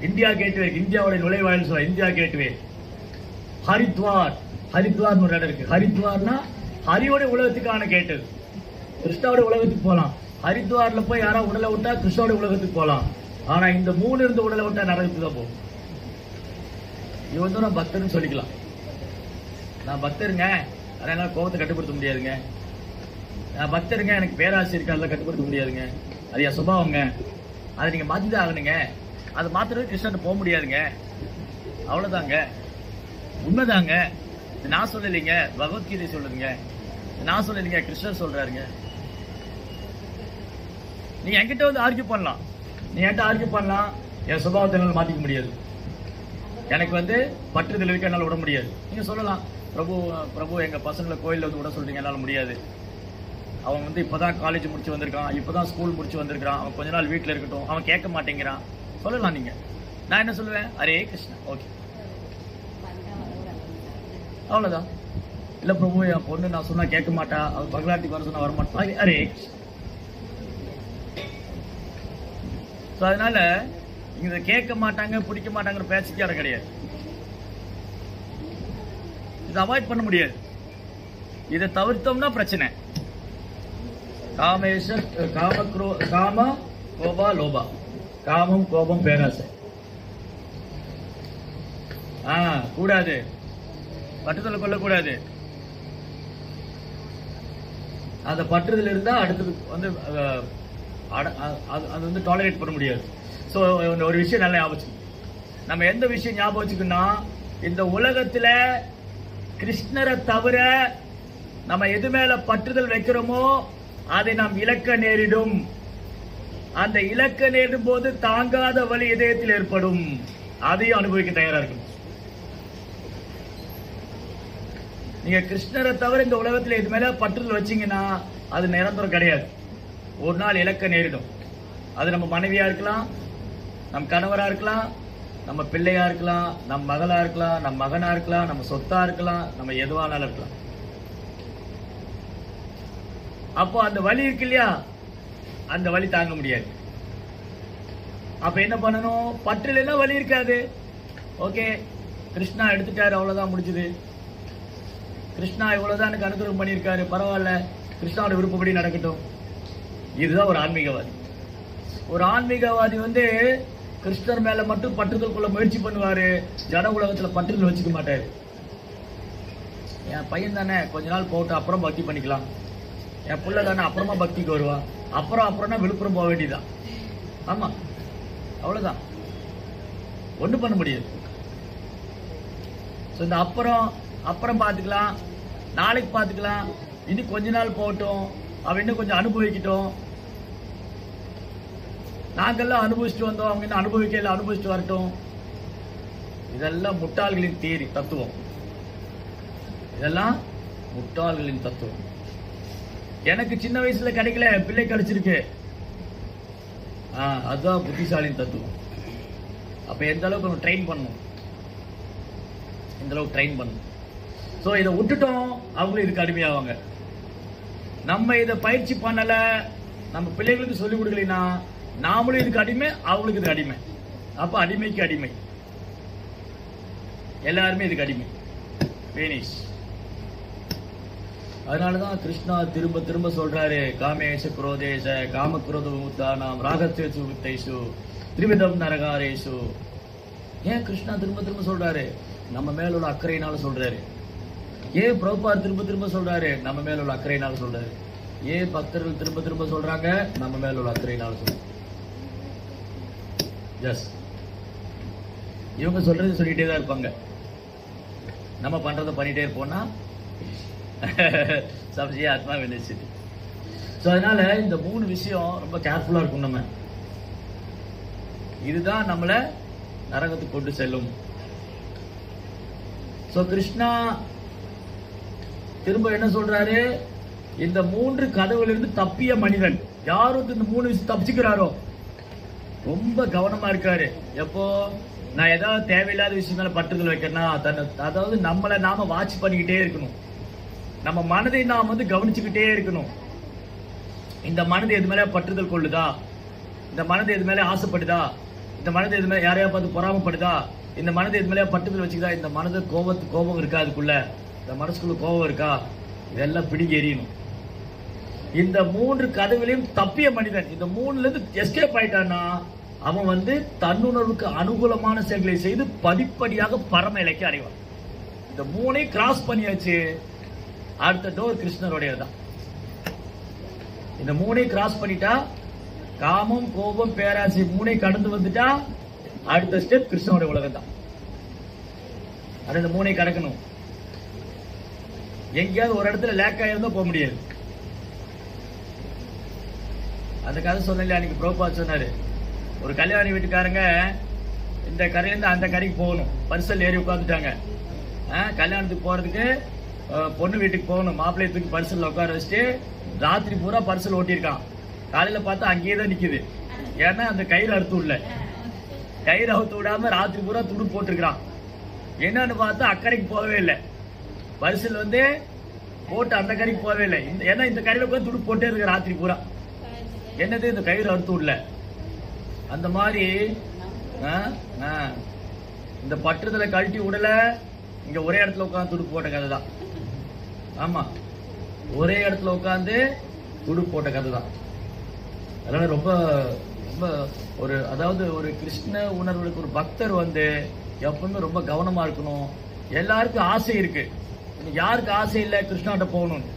இந்தியா கேட்வே, இந்தியாவுடைய நுழைவாயில் சொல்ல, இந்தியா கேட்வே. ஹரித்வார், ஹரித்வார் ஒரு இடம் இருக்கு. ஹரித்வார்னா ஹரியோட உலகத்துக்கான கேட்டது. கிருஷ்ணாவோட உலகத்துக்கு போலாம். ஹரித்வார்ல போய் யாரா உடலை விட்டா கிருஷ்ணாவோட உலகத்துக்கு போலாம். ஆனா இந்த 3 இருந்து உடலை விட்டா நரகத்துக்கு தான் போகும். இவன் தான் நான் பக்தர்னு சொல்லிக்கலாம். நான் பக்தருங்க, அதனால கோபத்தை கட்டுப்படுத்த முடியாதுங்க. நான் பக்தருங்க, எனக்கு பேராசை இருக்கு, அதெல்லாம் கட்டுப்படுத்த முடியாதுங்க. அது என் சுபாவங்க, அதை நீங்க மாத்திதான் ஆகணுங்க. அதை மாத்திரம் கிருஷ்ணன் போக முடியாதுங்க. அவ்வளவுதாங்க, உண்மைதாங்க. நான் சொல்லலைங்க, பகவத்கீதை சொல்லுங்க. நான் சொல்லலைங்க, கிருஷ்ணர் சொல்றாருங்க. நீ என்கிட்ட வந்து ஆர்கியூ பண்ணலாம், நீ என்கிட்ட ஆர்கியூ பண்ணலாம். என் சுபாவத்தை என்னால மாத்திக்க முடியாது. எனக்கு பற்றுதல் இருக்கு, என்னால விட முடியாது. நீங்க சொல்லலாம், பிரபு எங்க பசங்களை கோயில்ல விட சொல்றீங்க, என்னால முடியாது. அவன் இப்பதான் காலேஜ் முடிச்சு வந்திருக்கான், இப்பதான் ஸ்கூல் முடிச்சு வந்திருக்கான், அவன் கொஞ்ச நாள் வீட்டுல இருக்கட்டும், அவன் கேட்க மாட்டேங்கிறான், சொல்லலாம். நீங்க, நான் என்ன சொல்லுவேன்? ஹரே கிருஷ்ணா, ஓகே, அவ்வளவுதான். இல்ல பிரபு, என் பொண்ணு நான் சொன்னா கேட்க மாட்டா, அவன் பகலாட்டி வர சொன்னா வரமாட்டான், ஹரே. அதனால இங்க கேட்க மாட்டாங்க, பிடிக்க மாட்டாங்கிற பேச்சுக்கு இடம் கிடையாது. இதை அவாய்ட் பண்ண முடியாது. இதை தவிர்த்தோம்னா பிரச்சனை. காம கோபா லோபா. காமம், கோபம், பேராசை கூடாது. பட்டுதல் கொள்ளக்கூடாது. அந்த பற்றுதல் இருந்தா அடுத்தது வந்து அது வந்து டாலரேட் பண்ண முடியாது. ஸோ ஒரு விஷயம் நல்லா ஞாபகம், நம்ம எந்த விஷயம் ஞாபகம் வச்சுக்கணும், இந்த உலகத்துல கிருஷ்ணரை தவிர நம்ம எது மேல பற்றுதல் வைக்கிறோமோ அதை நாம் இழக்க நேரிடும். அந்த இலக்க நேரும் போது தாங்காத வலி இதயத்தில் ஏற்படும். அதையும் அனுபவிக்க தயாரா இருக்கும். நீங்க கிருஷ்ணரை தவிர இந்த உலகத்துல இது மேல பற்றுதல் வச்சீங்கன்னா அது நிரந்தரம் கிடையாது. ஒரு நாள் இலக்க நேரிடும். அது நம்ம மனைவியா இருக்கலாம், நம் கணவரா இருக்கலாம், நம்ம பிள்ளையா இருக்கலாம், நம் மகளா இருக்கலாம், நம் மகனா இருக்கலாம், நம்ம சொத்தா இருக்கலாம், நம்ம எதுவானாலும் இருக்கலாம். அப்போ அந்த வலி இருக்கு இல்லையா, அந்த வலி தாங்க முடியாது. அப்ப என்ன பண்ணணும், பற்றில வலி இருக்காது. ஓகே, கிருஷ்ணா எடுத்துட்டாரு, அவ்வளவுதான் முடிஞ்சது. கிருஷ்ணா இவ்வளவுதான் எனக்கு அனுகிரகம் பண்ணியிருக்காரு, பரவாயில்ல, கிருஷ்ணாவோட விருப்பப்படி நடக்கட்டும். இதுதான் ஒரு ஆன்மீகவாதி. ஒரு ஆன்மீகவாதி வந்து கிருஷ்ணர் மேல மட்டும் பற்றுதல் கொள்ள முயற்சி பண்ணுவாரு, ஜன உலகத்துல பற்றுதல் வச்சுக்க மாட்டாரு. என் பையன் தானே, கொஞ்ச நாள் போட்டு அப்புறம் பக்தி பண்ணிக்கலாம், என் பிள்ளை தானே அப்புறமா பக்திக்கு வருவா, அப்புறம்னா விழுப்புரம் போக வேண்டியதான். ஆமா, அவ்வளவுதான், ஒண்ணும் பண்ண முடியாது. இந்த அப்புறம் பாத்துக்கலாம், நாளைக்கு பாத்துக்கலாம், இன்னும் கொஞ்ச நாள் போகட்டும், அவன் இன்னும் கொஞ்சம் அனுபவிக்கட்டும், நாங்கெல்லாம் அனுபவிச்சுட்டு வந்தோம், அவங்க இன்னும் அனுபவிக்கல, அனுபவிச்சுட்டு வரட்டும். இதெல்லாம் முட்டாள்களின் தியரி, தத்துவம். இதெல்லாம் முட்டாள்களின் தத்துவம். எனக்கு சின்ன வயசுல கிடைக்கல, பிள்ளை கிடைச்சிருக்கு, அதுதான் புத்திசாலியின் தத்துவம். அப்ப எந்த அளவுக்கு நம்ம ட்ரெயின் பண்ணணும், இந்த அளவுக்கு ட்ரெயின் பண்ணணும். சோ இதை விட்டுட்டோம், அவங்களும் இதுக்கு அடிமையாவாங்க. நம்ம இதை பயிற்சி பண்ணல, நம்ம பிள்ளைகளுக்கு சொல்லிக் கொடுக்கலனா நாமளும் இதுக்கு அடிமை, அவங்களுக்கு இது அடிமை. அப்ப அடிமைக்கு அடிமை, எல்லாருமே இதுக்கு அடிமை. பேனிஷ். அதனாலதான் கிருஷ்ணா திரும்ப திரும்ப சொல்றாரு, காமேஷ குரோதேஷ காம குரோத விமுக்தானாம் ராகத்வேஷு விமுக்தைஷு திரிவிதம் நரகாரேஷு. ஏன் கிருஷ்ணா திரும்ப திரும்ப சொல்றாரு? நம்ம மேல உள்ள அக்கறையினால சொல்றாரு. ஏன் பிரபுபாத் திரும்ப திரும்ப சொல்றாரு? நம்ம மேல உள்ள அக்கறையினால சொல்றாரு. ஏன் பக்தர்கள் திரும்ப திரும்ப சொல்றாங்க? நம்ம மேல உள்ள அக்கறையினால சொல்றாங்க. எஸ், இவங்க சொல்றது சொல்லிட்டே தான் இருப்பாங்க, நம்ம பண்றதை பண்ணிட்டே இருப்போம்னா சப்ஜி ஆத்மா விளைச்சிது. ஸோ அதனால இந்த 3 விஷயம் ரொம்ப கேர்ஃபுல்லா இருக்கும். நம்ம இதுதான் நம்மளை நரகத்துக்கு கொண்டு செல்லும். ஸோ கிருஷ்ணா திரும்ப என்ன சொல்றாரு? இந்த 3 கதவுலிருந்து தப்பிய மனிதன் யாரும் இந்த 3 விஷயம் தப்பிச்சுக்கிறாரோ ரொம்ப கவனமா இருக்காரு. எப்போ நான் ஏதாவது தேவையில்லாத விஷயம் மேல பற்றுதல் வைக்கிறேன்னா, அதாவது நம்மளை நாம வாட்ச் பண்ணிக்கிட்டே இருக்கணும். நம்ம மனதை நாம் வந்து கவனிச்சுக்கிட்டே இருக்கணும். இந்த மனது எது மேல பற்றுதல் கொள்ளுதா, இந்த மனது எது மேல ஆசைப்படுதா, இந்த மனது எது மேல யாரையா பார்த்து பொறாமப்படுதா, இந்த மனது எது மேல பற்றுதல் வச்சுக்குதா, இந்த மனது கோபம் இருக்கா, அதுக்குள்ள இந்த மனசுக்குள்ள கோபம் இருக்கா, இதெல்லாம் பிடிக்க எறியணும். இந்த 3 கதவுலையும் தப்பிய மனிதன் இந்த 3ல இருந்து எஸ்கேப் ஆயிட்டான்னா அவன் வந்து தன்னுணர்வுக்கு அனுகூலமான செயல்களை செய்து படிப்படியாக பரம இலக்கை அடைவான். இந்த 3ஐயும் கிராஸ் பண்ணியாச்சு, அடுத்த டோர் கிருஷ்ணருடையதான். இந்த 3ஐயும் கிராஸ் பண்ணிட்டா, காமம் கோபம் பேராசை 3ஐயும் கடந்து வந்துட்டா அடுத்த ஸ்டெப் கிருஷ்ணனுடைய உலகம் தான். அது இந்த 3ஐயும் கடக்கணும். எங்கேயாவது ஒரு இடத்துல லேக் ஆயிருந்தா போக முடியாது. அந்த கதை சொன்ன அன்னைக்கு பிரபுபாத் சொன்னாரு, ஒரு கல்யாணி வீட்டுக்காரங்க இந்த கரையிலிருந்து அந்த கரைக்கு போகணும், பரிசல் ஏறி உட்காந்துட்டாங்க. கல்யாணத்துக்கு போறதுக்கு பொண்ணு வீட்டுக்கு போகணும், மாப்பிள்ளைய தூக்கி பரிசல்ல உட்கார வச்சுட்டு ராத்திரி பூரா பரிசல் ஓட்டியிருக்கான். காலையில பார்த்தா அங்கேயே தான் நிக்குது. ஏன்னா அந்த கயிறு அறுத்து விடல, கயிறு அவுத்து விடாம ராத்திரி பூரா துடு போட்டிருக்கான். என்னன்னு பார்த்தா அக்கறைக்கு போகவே இல்லை, பரிசல் வந்து போட்டு அந்த கரைக்கு போகவே இல்லை. ஏன்னா இந்த கரையில உட்காந்து துடு போட்டே இருக்கு ராத்திரி பூரா. என்னது, இந்த கயிறு அறுத்து விடல. அந்த மாதிரி இந்த பற்றுதலை கழட்டி விடல, இங்க ஒரே இடத்துல உட்காந்து துடுப்பு போட்ட கதை தான். ஆமா, ஒரே இடத்துல உட்காந்து துடுப்பு போட்ட கதை தான். அதனால ரொம்ப ரொம்ப ஒரு அதாவது ஒரு கிருஷ்ண உணர்வுக்கு ஒரு பக்தர் வந்து எப்பவுமே ரொம்ப கவனமா இருக்கணும். எல்லாருக்கும் ஆசை இருக்கு, யாருக்கு ஆசை இல்லை கிருஷ்ணாட்ட போகணும்?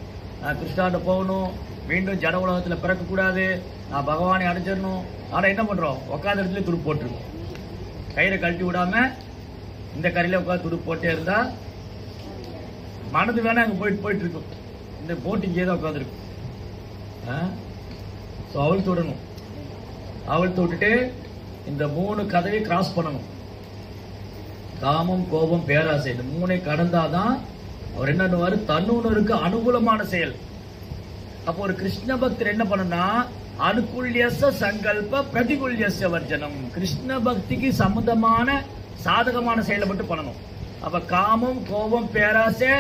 நான் கிருஷ்ணாட்ட போகணும், மீண்டும் ஜட உலகத்துல பிறக்க கூடாது, நான் பகவானை அடைஞ்சிடணும். ஆனா என்ன பண்றோம்? உட்காந்த இடத்துல துடுப்பு போட்டுருக்கோம். கயிறை கழட்டி விடாம இந்த கரையில உட்காந்து துடுப்பு போட்டே இருந்தா மனது வேணா அங்க போயிட்டு இருக்கும். இந்த போட்டு இங்கே தான் உட்காந்துருக்கும். அவள் தொடணும். அவள் தொட்டுட்டு இந்த 3 கதவை கிராஸ் பண்ணணும். காமம், கோபம், பேராசை, இந்த 3 கடந்தாதான் அவர் என்ன பண்ணுவாரு? தன்னுணருக்கு அனுகூலமான செயல். அப்போ ஒரு கிருஷ்ண பக்தர் என்ன பண்ணனா, அனுகூல்யச சங்கல்ப பிரதிகூல்யச வர்ஜனம். கிருஷ்ண பக்திக்கு சம்பந்தமான சாதகமான செயலை மட்டும் பண்ணணும். அப்ப காமம், கோபம், பேராசை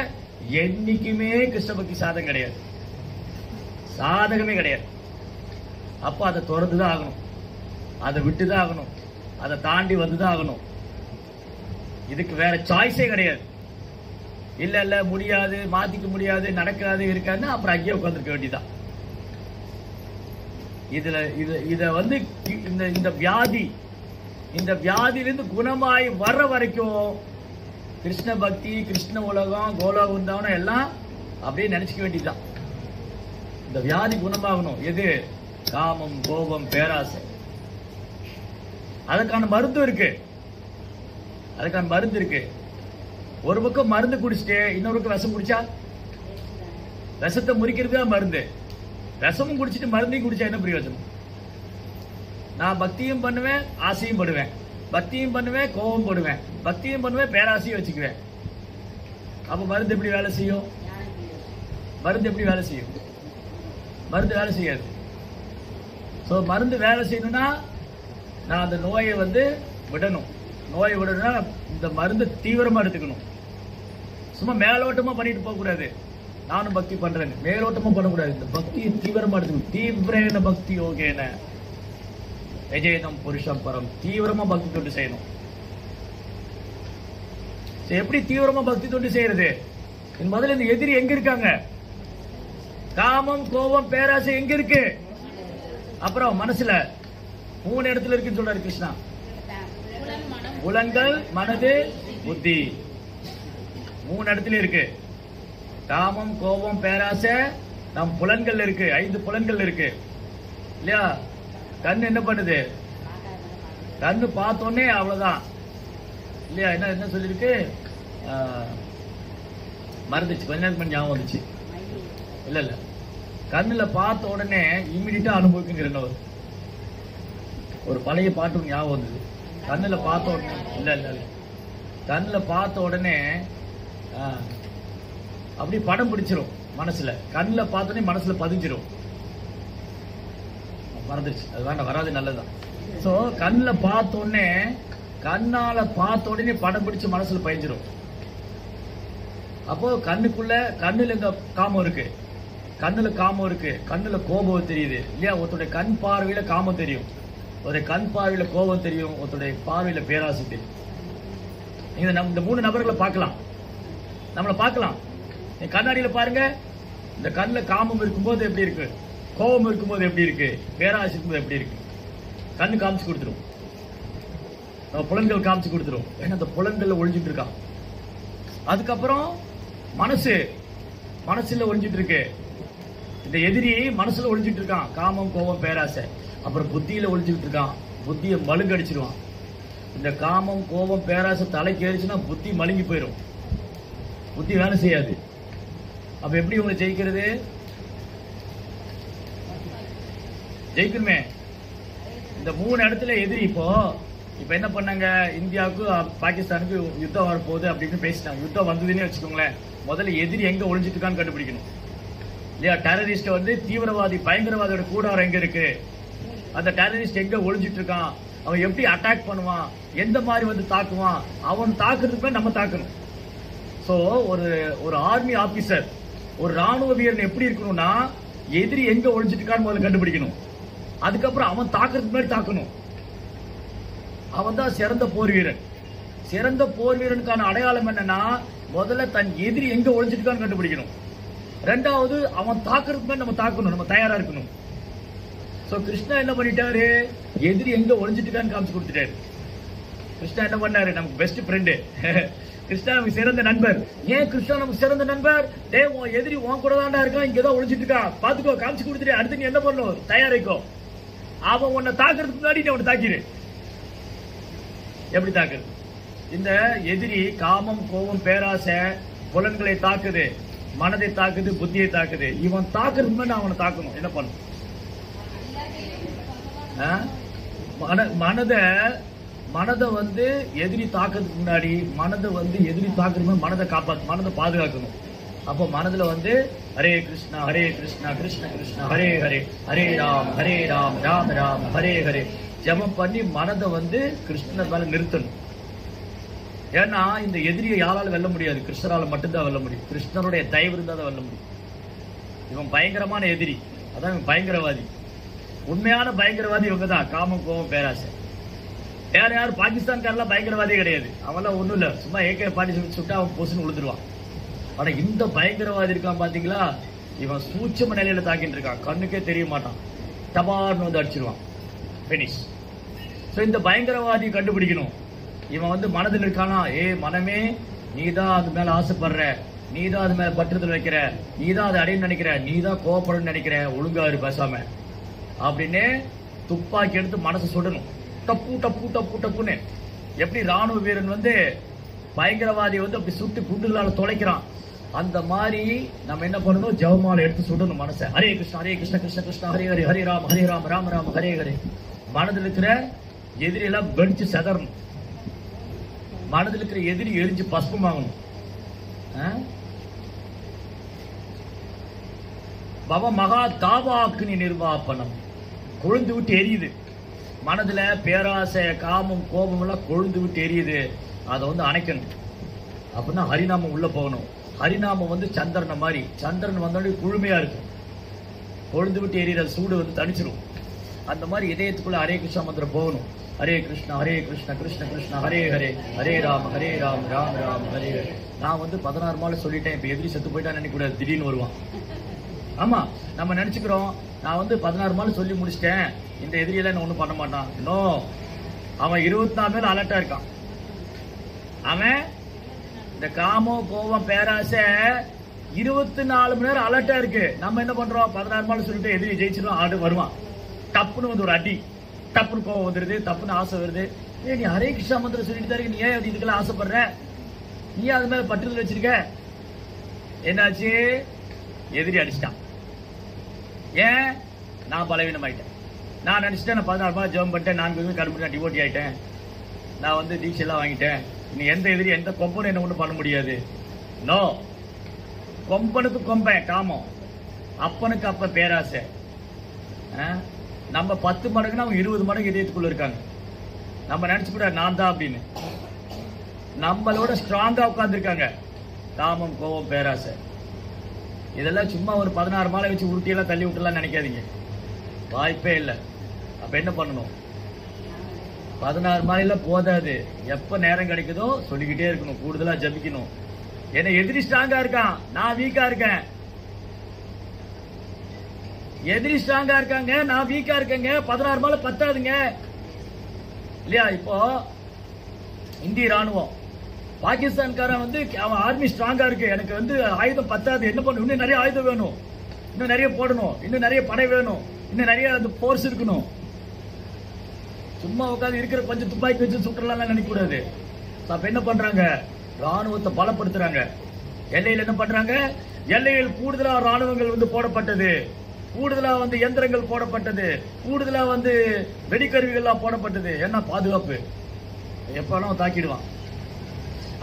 என்னைக்குமே கிருஷ்ண பக்தி சாதகம் கிடையாது, சாதகமே கிடையாது. அப்ப அதை துறந்துதான் ஆகணும், அதை விட்டுதான் ஆகணும், அதை தாண்டி வந்துதான் ஆகணும். இதுக்கு வேற சாய்ஸே கிடையாது. இல்ல முடியாது, மாத்திக்க முடியாது, நடக்காது, இருக்காதுன்னா அப்புறம் அங்கேயே உட்காந்துருக்க வேண்டியதான். இத வந்து இந்த வியாதி, இந்த வியாதியிலிருந்து குணமாய் வர்ற வரைக்கும் கிருஷ்ண பக்தி, கிருஷ்ண உலகம், கோலோகம் எல்லாம் அப்படியே நினைச்சுக்க வேண்டியதுதான். இந்த வியாதி குணமாகணும். எது? காமம், கோபம், பேராசை. அதுக்கான மருந்து இருக்கு, அதுக்கான மருந்து இருக்கு. ஒரு பக்கம் மருந்து குடிச்சிட்டு இன்னொரு பக்கம் விஷம் குடிச்சா, விஷத்தை முறிக்கிறது தான் மருந்து. விஷமும் குடிச்சிட்டு மருந்தையும் குடிச்சா என்ன பிரயோஜனம்? நான் பக்தியும் பண்ணுவேன், ஆசையும் படுவேன், பக்தியும் பண்ணுவேன், கோபம் படுவேன், பக்தியும் பண்ணுவேன், பேராசையும் வச்சுக்குவேன். அப்ப மருந்து எப்படி வேலை செய்யும்? மருந்து எப்படி வேலை செய்யும்? மருந்து வேலை செய்யாது. சோ மருந்து வேலை செய்யணும்னா நான் அந்த நோயை வந்து விடணும். நோயை விடணும்னா இந்த மருந்து தீவிரமா எடுத்துக்கணும். சும்மா மேலோட்டமா பண்ணிட்டு போக கூடாது. நானும் பக்தி பண்றேன் மேலோட்டமா பண்ணக்கூடாது. இந்த பக்தியை தீவிரமா எடுத்துக்கணும். தீவிரேன பக்தி யோகேன விஜயதம் புருஷம் பரம். தீவிரமா பக்தி தொண்டு செய்யணும். எப்படி தீவிரமா பக்தி தொண்டு செய்யறது? முதல்ல இந்த எதிரி எங்க இருக்காங்க? காமம், கோபம், பேராசை எங்க இருக்கு? அப்புறம் மனசுல 3 இடத்துல இருக்குன்னு சொல்றாரு கிருஷ்ணா. புலன்கள், மனது, புத்தி. 3 இடத்துல இருக்கு. காமம், கோபம், பேராசை நம் புலன்கள் இருக்கு. 5 புலன்கள் இருக்கு இல்லையா? கண்ணு என்ன பண்ணுது? கண்ணு பார்த்தோன்னே அவ்வளவுதான் இல்லையா? என்ன சொல்லிருக்கு? மறந்துச்சு, கொஞ்ச நேரம் ஞாபகம் வந்துச்சு. இல்ல கண்ணுல பார்த்த உடனே இம்மிடியா அனுபவிக்குங்கிற ஒரு பழைய பாட்டு ஞாபகம் வந்தது. கண்ணுல பார்த்த உடனே இல்ல கண்ணுல பார்த்த உடனே அப்படி படம் பிடிச்சிரும் மனசுல. கண்ணுல பார்த்தோடனே மனசுல பதிஞ்சிரும். மறந்துருச்சு, அது வேண்டாம், வராது, நல்லதுதான். சோ கண்ணுல பார்த்த உடனே, கண்ணால பார்த்த உடனே படம் பிடிச்சு மனசுல பதிஞ்சிரும். அப்போ கண்ணுல இந்த காமம் இருக்கு, கண்ணுல காமம் இருக்கு, கண்ணுல கோபம் தெரியுது இல்லையா? ஒருத்தருடைய கண் பார்வையில காமம் தெரியும், ஒரு கண் பார்வையில கோபம் தெரியும், ஒருத்தருடைய பார்வையில பேராசை தெரியும். நீங்க இந்த 3 நபர்களை பார்க்கலாம், நம்மளை பார்க்கலாம். கண்ணாடியில பாருங்க, இந்த கண்ணுல காமம் இருக்கும்போது எப்படி இருக்கு, கோபம் இருக்கும்போது எப்படி இருக்கு, பேராசை இருக்கும்போது எப்படி இருக்கு. கண்ணு காமிச்சு கொடுத்துரும், புலன்கள் காமிச்சு கொடுத்துரும். ஏன்னா அந்த புலன்கள்ல ஒழிஞ்சிட்டு இருக்கான். அதுக்கப்புறம் மனசுல ஒழிஞ்சிட்டு இருக்கு. இந்த எதிரி மனசுல ஒழிஞ்சிட்டு இருக்கான், காமம், கோபம், பேராசை. அப்புறம் புத்தியில ஒழிஞ்சிட்டு இருக்கான், புத்தியை மழுங்கடிச்சிருவான். இந்த காமம், கோபம், பேராசை தலைக்கு ஏறிச்சுன்னா புத்தி மழுங்கி போயிடும், புத்தி வேலை செய்யாது. அப்ப எப்படி உங்களை ஜெயிக்கிறது? ஜெயிக்கணுமே. இந்த 3 இடத்துல எதிரி இப்ப என்ன பண்ணாங்க? இந்தியாவுக்கு பாகிஸ்தானுக்கு யுத்தம் வரப்போகுது அப்படின்னு பேசிட்டாங்க. யுத்தம் வந்ததுன்னே வச்சுக்கோங்களேன், முதல்ல எதிரி எங்க ஒளிஞ்சிட்டு இருக்கான்னு கண்டுபிடிக்கணும் இல்லையா? டெரரிஸ்ட் வந்து தீவிரவாதி, பயங்கரவாதியோட கூடாரம் எங்க இருக்கு, அந்த டெரரிஸ்ட் எங்க ஒளிஞ்சிட்டு இருக்கான், அவன் எப்படி அட்டாக் பண்ணுவான், எந்த மாதிரி வந்து தாக்குவான், அவன் தாக்குறதுக்கு நம்ம தாக்கணும். சோ ஒரு ஆர்மி ஆபீசர், ஒரு ராணுவ வீரன் எப்படி இருக்கணும்னா, எதிரி எங்க ஒளிஞ்சிட்டு இருக்கான்னு முதல்ல கண்டுபிடிக்கணும். அதுக்கப்புறம் அவன் தாக்குறதுக்கு முன்னாடி தாக்கணும். அவன் தான் சிறந்த போர் வீரன். சிறந்த போர் வீரனுக்கான அடையாளம் என்னன்னா, முதல்ல தன் எதிரி எங்க ஒளிஞ்சிருக்கான்னு கண்டுபிடிக்கணும். 2வது அவன் தாக்குறதுக்கு முன்னாடி நம்ம தாக்கணும், நம்ம தயாரா இருக்கணும். சோ கிருஷ்ணா என்ன பண்ணிட்டாரு? எதிரி எங்க ஒளிஞ்சிட்டு இருக்கான்னு காமிச்சு கொடுத்துட்டாரு. கிருஷ்ணா என்ன பண்ணாரு? நமக்கு பெஸ்ட் ஃப்ரெண்டு, கிருஷ்ணா நமக்கு சிறந்த நண்பர். ஏன் கிருஷ்ணா நமக்கு சிறந்த நண்பர்? டேய் உன் எதிரி உன் கூட தான்டா இருக்கான், இங்கதான் ஒளிஞ்சிட்டு இருக்கான், பாத்துக்கோ, காமிச்சு கொடுத்துட்டு அடுத்து நீ என்ன பண்ணணும், தயாரிக்கோ. அவன் உன்னை தாக்குறதுக்கு முன்னாடி நீ அவனை தாக்கிடு. எப்படி தாக்குறது? இந்த எதிரி காமம், கோபம், பேராசை, புலன்களை தாக்குது, மனதை தாக்குது, புத்தியை தாக்குது. இவன் தாக்குறதுக்கு முன்னாடி அவனை தாக்கணும். என்ன பண்ணும்? மனதை வந்து எதிரி தாக்கிறதுக்கு முன்னாடி எதிரி தாக்குறது மனதை காப்பாத்து, மனதை பாதுகாக்கணும். அப்போ மனதுல வந்து ஹரே கிருஷ்ணா கிருஷ்ண கிருஷ்ணா ஹரே ஹரே, ஹரே ராம் ராம ராம ஹரே ஹரே ஜபம் பண்ணி மனதை வந்து கிருஷ்ணன் மேல நிறுத்தணும். ஏன்னா இந்த எதிரியை யாரால வெல்ல முடியாது, கிருஷ்ணரால மட்டும்தான் வெல்ல முடியும். கிருஷ்ணருடைய தயவு இருந்தா தான் வெல்ல முடியும். இவன் பயங்கரமான எதிரி, அதான் இவன் பயங்கரவாதி. உண்மையான பயங்கரவாதி இவங்க தான், காமம், கோபம், பேராசை. வேற யாரும் பாகிஸ்தான்காரெல்லாம் பயங்கரவாதியே கிடையாது. அவன்லாம் ஒண்ணும் இல்ல, சும்மா AK-47 சுட்டா அவன் பொசுன்னு விழுந்துருவான். ஆனா இந்த பயங்கரவாதி இருக்கான் பாத்தீங்களா, இவன் சூட்சம நிலையில தாக்கிட்டு இருக்கான், கண்ணுக்கே தெரிய மாட்டான், டபார்னு வந்து அடிச்சிருவான், பினிஷ். இந்த பயங்கரவாதி கண்டுபிடிக்கணும். இவன் வந்து மனதில் இருக்கானா, மனமே நீதான் அது மேல ஆசைப்படுற, நீதான் அது மேல பற்றுதல் வைக்கிற, நீதான் அதை அடையணும்னு நினைக்கிற, நீதான் கோபப்படணும்னு நினைக்கிற, ஒழுங்கா இரு பேசாம அப்படின்னு துப்பாக்கி எடுத்து மனசு சுடணும். டப்பு டப்பு டப்பு டப்புன்னு. எப்படி ராணுவ வீரன் வந்து பயங்கரவாதி வந்து அப்படி சுட்டு குண்டுகளால தொலைக்கிறான், அந்த மாதிரி நம்ம என்ன பண்ணணும், ஜெபமாலை எடுத்து சுடணும் மனசை. ஹரே கிருஷ்ண கிருஷ்ண கிருஷ்ண ஹரே ஹரே, ஹரே ராம ராம ராம ஹரே ஹரே. மனதில் இருக்கிற எதிரி எல்லாம் வெடிச்சு செதறணும். மனதில் இருக்கிற எதிரி எரிஞ்சு பஸ்பமாகணும். பவ மகா தாவாக்குனி நிர்வாபனம், கொழுந்து விட்டு எரியுது. மனதுல பேராசை, காமம், கோபம் எல்லாம் கொழுந்து விட்டு எரியுது. அதை வந்து அணைக்கணும். அப்படின்னா ஹரிநாமம் உள்ள போகணும். ஹரிநாமம் வந்து சந்திரனை மாதிரி, சந்திரன் வந்தோடனே குழுமையா இருக்கும், கொழுந்து விட்டு எரியிற சூடு வந்து தணிச்சிடும். அந்த மாதிரி இதயத்துக்குள்ள ஹரே கிருஷ்ணா மந்திரம் போகணும். ஹரே கிருஷ்ணா கிருஷ்ண கிருஷ்ண ஹரே ஹரே, ஹரே ராம ராம ராம ஹரே ஹரே. நான் வந்து 16 மாலை சொல்லிட்டேன், இப்ப எதிரி செத்து போயிட்டா நினைக்க கூடாது, திடீர்னு வருவான். ஆமா, நம்ம நினைச்சுக்கிறோம் நான் வந்து 16 மாலை சொல்லி முடிச்சிட்டேன், இந்த எதிரியெல்லாம் என்ன ஒண்ணும் பண்ண மாட்டான். இன்னும் அவன் 24 மேல அலர்ட்டா இருக்கான். அவன் இந்த காமம், கோபம், பேராசை 24 மணி நேரம் அலர்ட்டா இருக்கு. நம்ம என்ன பண்றோம், 16 மாலை சொல்லிட்டு எதிரி ஜெயிச்சிடும், ஆடு வருவான், டப்புன்னு வந்து ஒரு அடி, டப்புன்னு கோபம் வந்துருது, டப்புன்னு ஆசை வருது. நீ ஹரே கிருஷ்ணா மந்திரம் சொல்லிட்டு தான் இருக்கு, நீ ஏன் இதுக்கெல்லாம் ஆசைப்படுற, நீ அது மேல பற்றுதல் வச்சிருக்க. என்னாச்சு, எதிரி அடிச்சிட்டான். ஏன், நான் பலவீனம் ஆயிட்டேன். நான் நினைச்சிட்டேன் நான் 16 மாலை ஜெபம் பண்ணிட்டேன், 4 கடுமையா டிவோட்டி ஆயிட்டேன், நான் வந்து தீட்சை எல்லாம் வாங்கிட்டேன், நீ எந்த எதிரி எந்த கொம்பனும் என்ன ஒண்ணும் பண்ண முடியாது. நோ, கொம்பனுக்கு கொம்பன் காமம், அப்பனுக்கு அப்ப பேராசை. நம்ம 10 மடங்குன்னா அவங்க 20 மடங்கு இதயத்துக்குள்ள இருக்காங்க. நம்ம நினைச்சு கூட நான் தான் அப்படின்னு, நம்மளோட ஸ்ட்ராங்கா உட்கார்ந்து இருக்காங்க. காமம், கோபம், பேராசை இதெல்லாம் சும்மா ஒரு 16 மாலை வச்சு உருட்டியெல்லாம் தள்ளி விட்டுலாம் நினைக்காதீங்க, வாய்ப்பே இல்லை. அப்ப என்ன பண்ணணும், 16 மாலையில போதாது, எப்ப நேரம் கிடைக்குதோ சொல்லிக்கிட்டே இருக்கணும், கூடுதலா ஜபிக்கணும். ஏன்னா எதிரி ஸ்ட்ராங்கா இருக்கான், நான் வீக்கா இருக்கேன். எதிரி ஸ்ட்ராங்கா இருக்காங்க, நான் வீக்கா இருக்கேங்க, 16 மாலை பத்தாதுங்க இல்லையா. இப்போ இந்திய ராணுவம், பாகிஸ்தான்காரன் வந்து அவன் ஆர்மி ஸ்ட்ராங்கா இருக்கு, எனக்கு வந்து ஆயுதம் பத்தாது, என்ன பண்ணும், இன்னும் நிறைய ஆயுதம் வேணும், இன்னும் நிறைய போடணும், இன்னும் நிறைய படை வேணும், இன்னும் நிறைய அந்த போர்ஸ் இருக்கணும். சும்மா உட்காந்து இருக்கிற கொஞ்சம் துப்பாக்கி வச்சு சுற்றலாம் நினைக்க கூடாது. அப்ப என்ன பண்றாங்க, ராணுவத்தை பலப்படுத்துறாங்க. எல்லையில் என்ன பண்றாங்க, எல்லையில் கூடுதலா ராணுவங்கள் வந்து போடப்பட்டது, கூடுதலா வந்து எந்திரங்கள் போடப்பட்டது, கூடுதலா வந்து வெடிக்கருவிகள்லாம் போடப்பட்டது. என்ன பாதுகாப்பு, எப்பெல்லாம் தாக்கிடுவான்.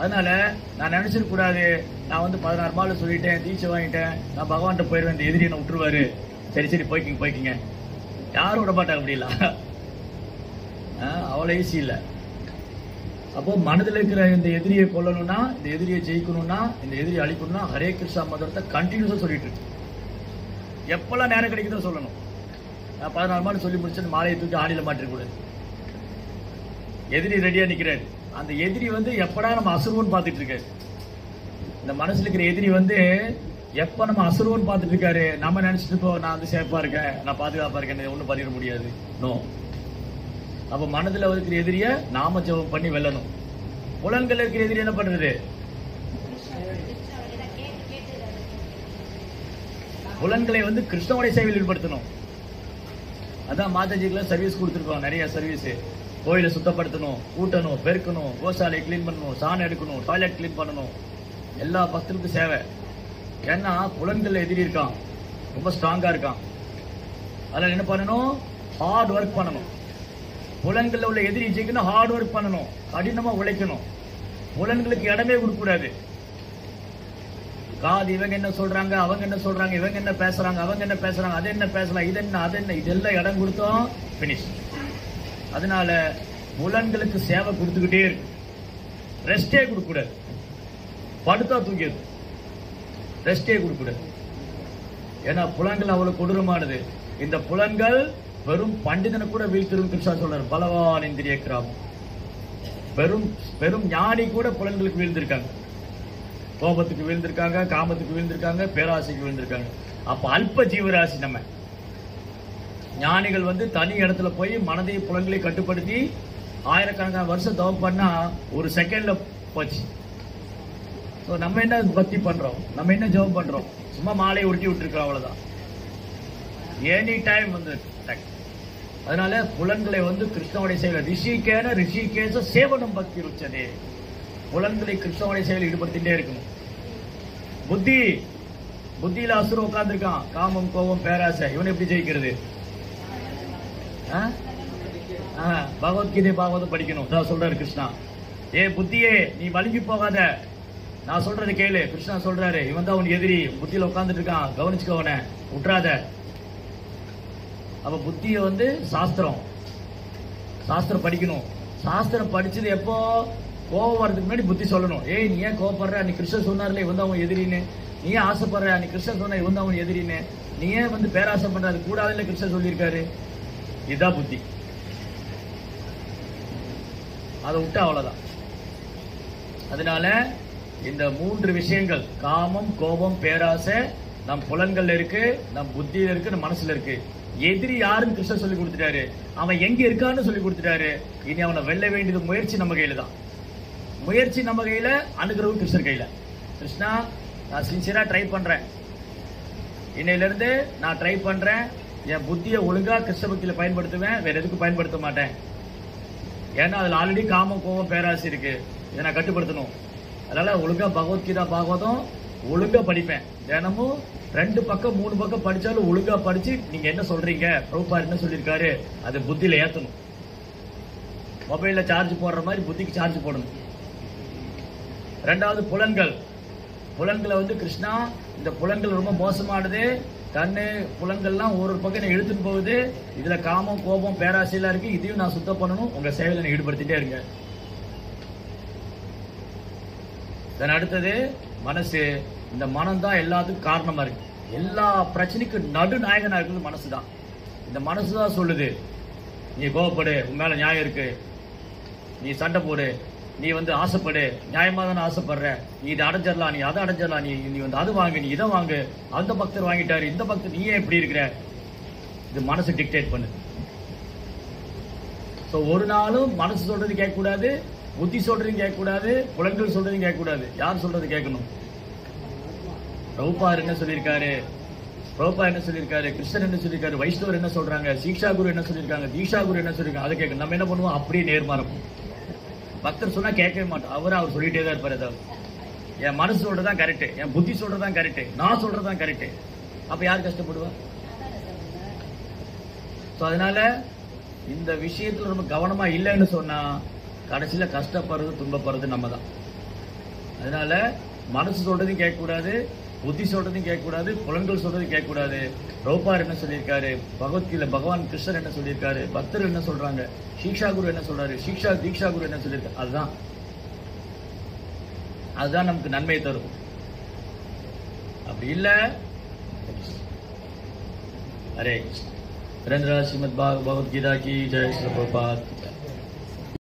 அதனால நான் நினைச்சிருக்க கூடாது, நான் வந்து 16 மாலை சொல்லிட்டேன், தீட்சை வாங்கிட்டேன், நான் பகவான்கிட்ட போயிடுவேன், இந்த எதிரி என்ன விட்டுருவாரு, சரி போய்க்கிங்க. யாரும் விட மாட்டாங்க அப்படிலாம், அவ்வளவு ஈஸி இல்ல. அப்போ மனதில் இருக்கிற இந்த எதிரியை கொல்லணும்னா, இந்த எதிரியை ஜெயிக்கணும்னா, இந்த எதிரியை அழிக்கணும்னா ஹரே கிருஷ்ணா மந்திரத்தை கண்டினியூஸா சொல்லிட்டு இருக்கு. எப்பெல்லாம் நேரம் கிடைக்குதோ சொல்லணும். நான் 16 மாலை சொல்லி முடிச்சு மாலையை தூக்கி ஆடியில மாட்டிருக்கூடாது. எதிரி ரெடியா நிக்கிறாரு. அந்த எதிரி வந்து எப்படா நம்ம அசுருவன் பார்த்துட்டு இருக்காரு. இந்த மனசுல இருக்கிற எதிரி வந்து எப்ப நம்ம அசுருவன் பார்த்துட்டு இருக்காரு. நம்ம நினைச்சிட்டு இருக்கோம் நான் வந்து சேஃபா இருக்கேன், நான் பாதுகாப்பா இருக்கேன், ஒன்னும் பண்ணிட முடியாது. நோ. அப்ப மனதுல இருக்கிற எதிரிய நாம ஜெபம் பண்ணி வெல்லணும். புலன்கள் இருக்கிற எதிரி என்ன பண்றது? புலன்களை வந்து கிருஷ்ணனுடைய சேவையில் ஈடுபடுத்தணும். அதான் மாதாஜிக்கெல்லாம் சர்வீஸ் கொடுத்துருக்கோம், நிறைய சர்வீஸ். கோயிலை சுத்தப்படுத்தணும், கூட்டணும், பெருக்கணும், கோசாலையை கிளீன் பண்ணணும், சாணம் எடுக்கணும், டாய்லெட் கிளீன் பண்ணணும், எல்லா பக்தருக்கும் சேவை. ஏன்னா புலன்கள் எதிரி இருக்கான், ரொம்ப ஸ்ட்ராங்கா இருக்கான். அதனால என்ன பண்ணணும்? ஹார்ட் ஒர்க் பண்ணணும். புலன்கள் உள்ள எதிரி ஜெயிக்கணும், ஹார்ட் ஒர்க் பண்ணணும், கடினமா உழைக்கணும். புலன்களுக்கு இடமே கொடுக்கூடாது. காது இவங்க என்ன சொல்றாங்க, அவங்க என்ன சொல்றாங்க, இவங்க என்ன பேசுறாங்க, அவங்க என்ன பேசுறாங்க, அது என்ன பேசலாம், இது என்ன, அது என்ன, இதெல்லாம் இடம் கொடுத்தோம், பினிஷ். அதனால புலன்களுக்கு சேவை கொடுத்துக்கிட்டே இருக்கு. ரெஸ்டே கொடுக்கூடாது. படுத்தா தூக்கியது, ரெஸ்டே கொடுக்கூடாது. ஏன்னா புலன்கள் அவ்வளவு கொடூரமானது. இந்த புலன்கள் வெறும் பண்டிதனை கூட வீழ்த்திரும். கிருஷ்ணா சொல்றாரு, பலவான் இந்திரிய கிராமம். பெரும் பெரும் ஞானி கூட புலன்களுக்கு வீழ்ந்திருக்காங்க. கோபத்துக்கு வீழ்ந்திருக்காங்க, காமத்துக்கு வீழ்ந்திருக்காங்க, பேராசைக்கு வீழ்ந்திருக்காங்க. அப்ப அல்ப ஜீவராசி நம்ம. ஞானிகள் வந்து தனி இடத்துல போய் மனதை புலன்களை கட்டுப்படுத்தி ஆயிரக்கணக்கான வருஷம் தவம் பண்ணா ஒரு செகண்ட்ல போச்சு. நம்ம என்ன பக்தி பண்றோம், நம்ம என்ன ஜெபம் பண்றோம்? சும்மா மாலையை உருட்டி விட்டுருக்கோம், அவ்வளவுதான். எனி டைம் வந்து. அதனால புலன்களை வந்து கிருஷ்ணனுடைய செயல ரிஷிகேன ரிஷிகேச சேவனம் பக்தி ருச்சதே. புலன்களை கிருஷ்ணனுடைய செயல் ஈடுபடுத்திட்டே இருக்கணும். புத்தியில அசுரம் உட்கார்ந்துருக்கான், காமம், கோபம், பேராசை. இவனை எப்படி ஜெயிக்கிறது? பகவத்கீதை பாகவதம் படிக்கணும். சொல்றாரு கிருஷ்ணா, ஏ புத்தியே நீ வலிங்கி போகாத, நான் சொல்றது கேளு. கிருஷ்ணா சொல்றாரு, இவன் தான் உன் எதிரி, புத்தியில உட்கார்ந்துட்டு இருக்கான், கவனிச்சுக்கோன, விட்டுறாத. அப்ப புத்திய வந்து சாஸ்திரம் படிக்கணும். சாஸ்திரம் படிச்சது எப்போ? கோபம் வரதுக்கு முன்னாடி புத்தி சொல்லணும். ஏய் நீ ஏன் கோபப்படுற, நீ கிருஷ்ணன் சொன்னார்ல இவன் தான் அவன் எதிரின்னு. நீ ஏன் ஆசைப்படுற, நீ கிருஷ்ணன் சொன்ன இவன் தான் அவன் எதிரின்னு. நீ ஏன் வந்து பேராசை பண்ற, அது கூடாதுல கிருஷ்ணன் சொல்லியிருக்காரு. இதுதான் புத்தி. அதை விட்டு அவ்வளவுதான். அதனால இந்த 3 விஷயங்கள், காமம், கோபம், பேராசை, நம் புலன்கள் இருக்கு, நம் புத்தியில இருக்கு, நம் மனசுல இருக்கு. எதிரி யாருன்னு கிருஷ்ணன் சொல்லி கொடுத்துட்டாரு, அவன் எங்க இருக்கான்னு சொல்லி கொடுத்துட்டாரு. இனி அவனை வெல்ல வேண்டியது முயற்சி நம்ம கையில தான். முயற்சி நம்ம கையில, அனுகிரகம் கிருஷ்ணர் கையில. கிருஷ்ணா நான் சின்சியரா ட்ரை பண்றேன், இன்னையில இருந்து நான் ட்ரை பண்றேன், என் புத்தியை ஒழுங்கா கிருஷ்ண பக்தியில பயன்படுத்துவேன், வேற எதுக்கு பயன்படுத்த மாட்டேன். ஏன்னா அதுல ஆல்ரெடி காமம், கோபம், பேராசை இருக்கு, இதை நான் கட்டுப்படுத்தணும். அதனால ஒழுங்கா பகவத்கீதா பாகவதம் ஒழுங்கா படிப்பேன். தினமும் 2 பக்கம் 3 பக்கம் படிச்சாலும் ஒழுங்கா படிச்சு நீங்க என்ன சொல்றீங்க, பிரபுபாதர் என்ன சொல்லியிருக்காரு, அது புத்தியில ஏத்தணும். மொபைல்ல சார்ஜ் போடுற மாதிரி புத்திக்கு சார்ஜ் போடணும். 2வது புலன்களை வந்து கிருஷ்ணா இந்த புலன்கள் ரொம்ப மோசமானது, கண்ணு புலன்கள்லாம் ஒரு பக்கம் இழுத்துட்டு போகுது, இதுல காமம், கோபம், பேராசையெல்லாம் இருக்கு, இதையும் நான் சுத்தம் பண்ணணும், உங்க சேவையில ஈடுபடுத்திட்டே இருங்க. அடுத்தது மனசு. இந்த மனம் தான் எல்லாத்துக்கும் காரணமா இருக்கு. எல்லா பிரச்சனைக்கு நடுநாயகனா இருக்கிறது மனசு தான். இந்த மனசு தான் சொல்லுது, நீ கோவப்படு, உன் மேல நியாயம் இருக்கு, நீ சண்டை போடு, நீ வந்து ஆசைப்படு, நியாயமா தானே ஆசைப்படுற, நீ இதை அடைஞ்சிடலாம், நீ அதை அடைஞ்சிடலாம், நீ வந்து அது வாங்கு, நீ இதை வாங்கு, அந்த பக்தர் வாங்கிட்டாரு, இந்த பக்தர், நீ ஏன் இப்படி இருக்கிற. இது மனசு டிக்டேட் பண்ணு. ஒரு நாளும் மனசு சொல்றது கேட்க கூடாது, புத்தி சொல்றதையும் கேட்க கூடாது, புலன்கள் சொல்றதையும் கேட்க கூடாது. யார் சொல்றது கேட்கணும்? பிரபுபாதர் என்ன சொல்லியிருக்காரு, கிருஷ்ணன் என்ன சொல்லியிருக்காரு, வைஷ்ணவர் என்ன சொல்றாங்க, சீக்ஷா குரு என்ன சொல்லியிருக்காங்க, தீஷா குரு என்ன சொல்லியிருக்காங்க, அதை கேட்கணும். நம்ம என்ன பண்ணுவோம், அப்படியே நேர்மாறம். பக்தர் சொன்னா கேட்கவே மாட்டோம், அவர் சொல்லிட்டே தான் இருப்பாரு. ஏதாவது என் மனசு சொல்றதுதான் கரெக்ட், என் புத்தி சொல்றதுதான் கரெக்ட், நான் சொல்றதுதான் கரெக்ட். அப்ப யார் கஷ்டப்படுவா? அதனால இந்த விஷயத்துல ரொம்ப கவனமா இல்லைன்னு சொன்னா கடைசியில கஷ்டப்படுறது, துன்பப்படுறது நம்ம தான். அதனால மனசு சொல்றதையும் கேட்கக்கூடாது, புத்தி சொல்றதையும் கேட்கக்கூடாது, புலன்கள் சொல்றதையும் கேட்கக்கூடாது. பிரபுபாதர் என்ன சொல்லியிருக்காரு, பகவத்கீதை பகவான் கிருஷ்ணர் என்ன சொல்லியிருக்காரு, பக்தர் என்ன சொல்றாங்க, சீக்ஷா குரு என்ன சொல்றாரு, தீக்ஷா குரு என்ன சொல்லியிருக்காரு, அதுதான் நமக்கு நன்மை தரும். அப்படி இல்ல அரே. श्रीमद् भगवद गीता की जय। श्री प्रभुपाद।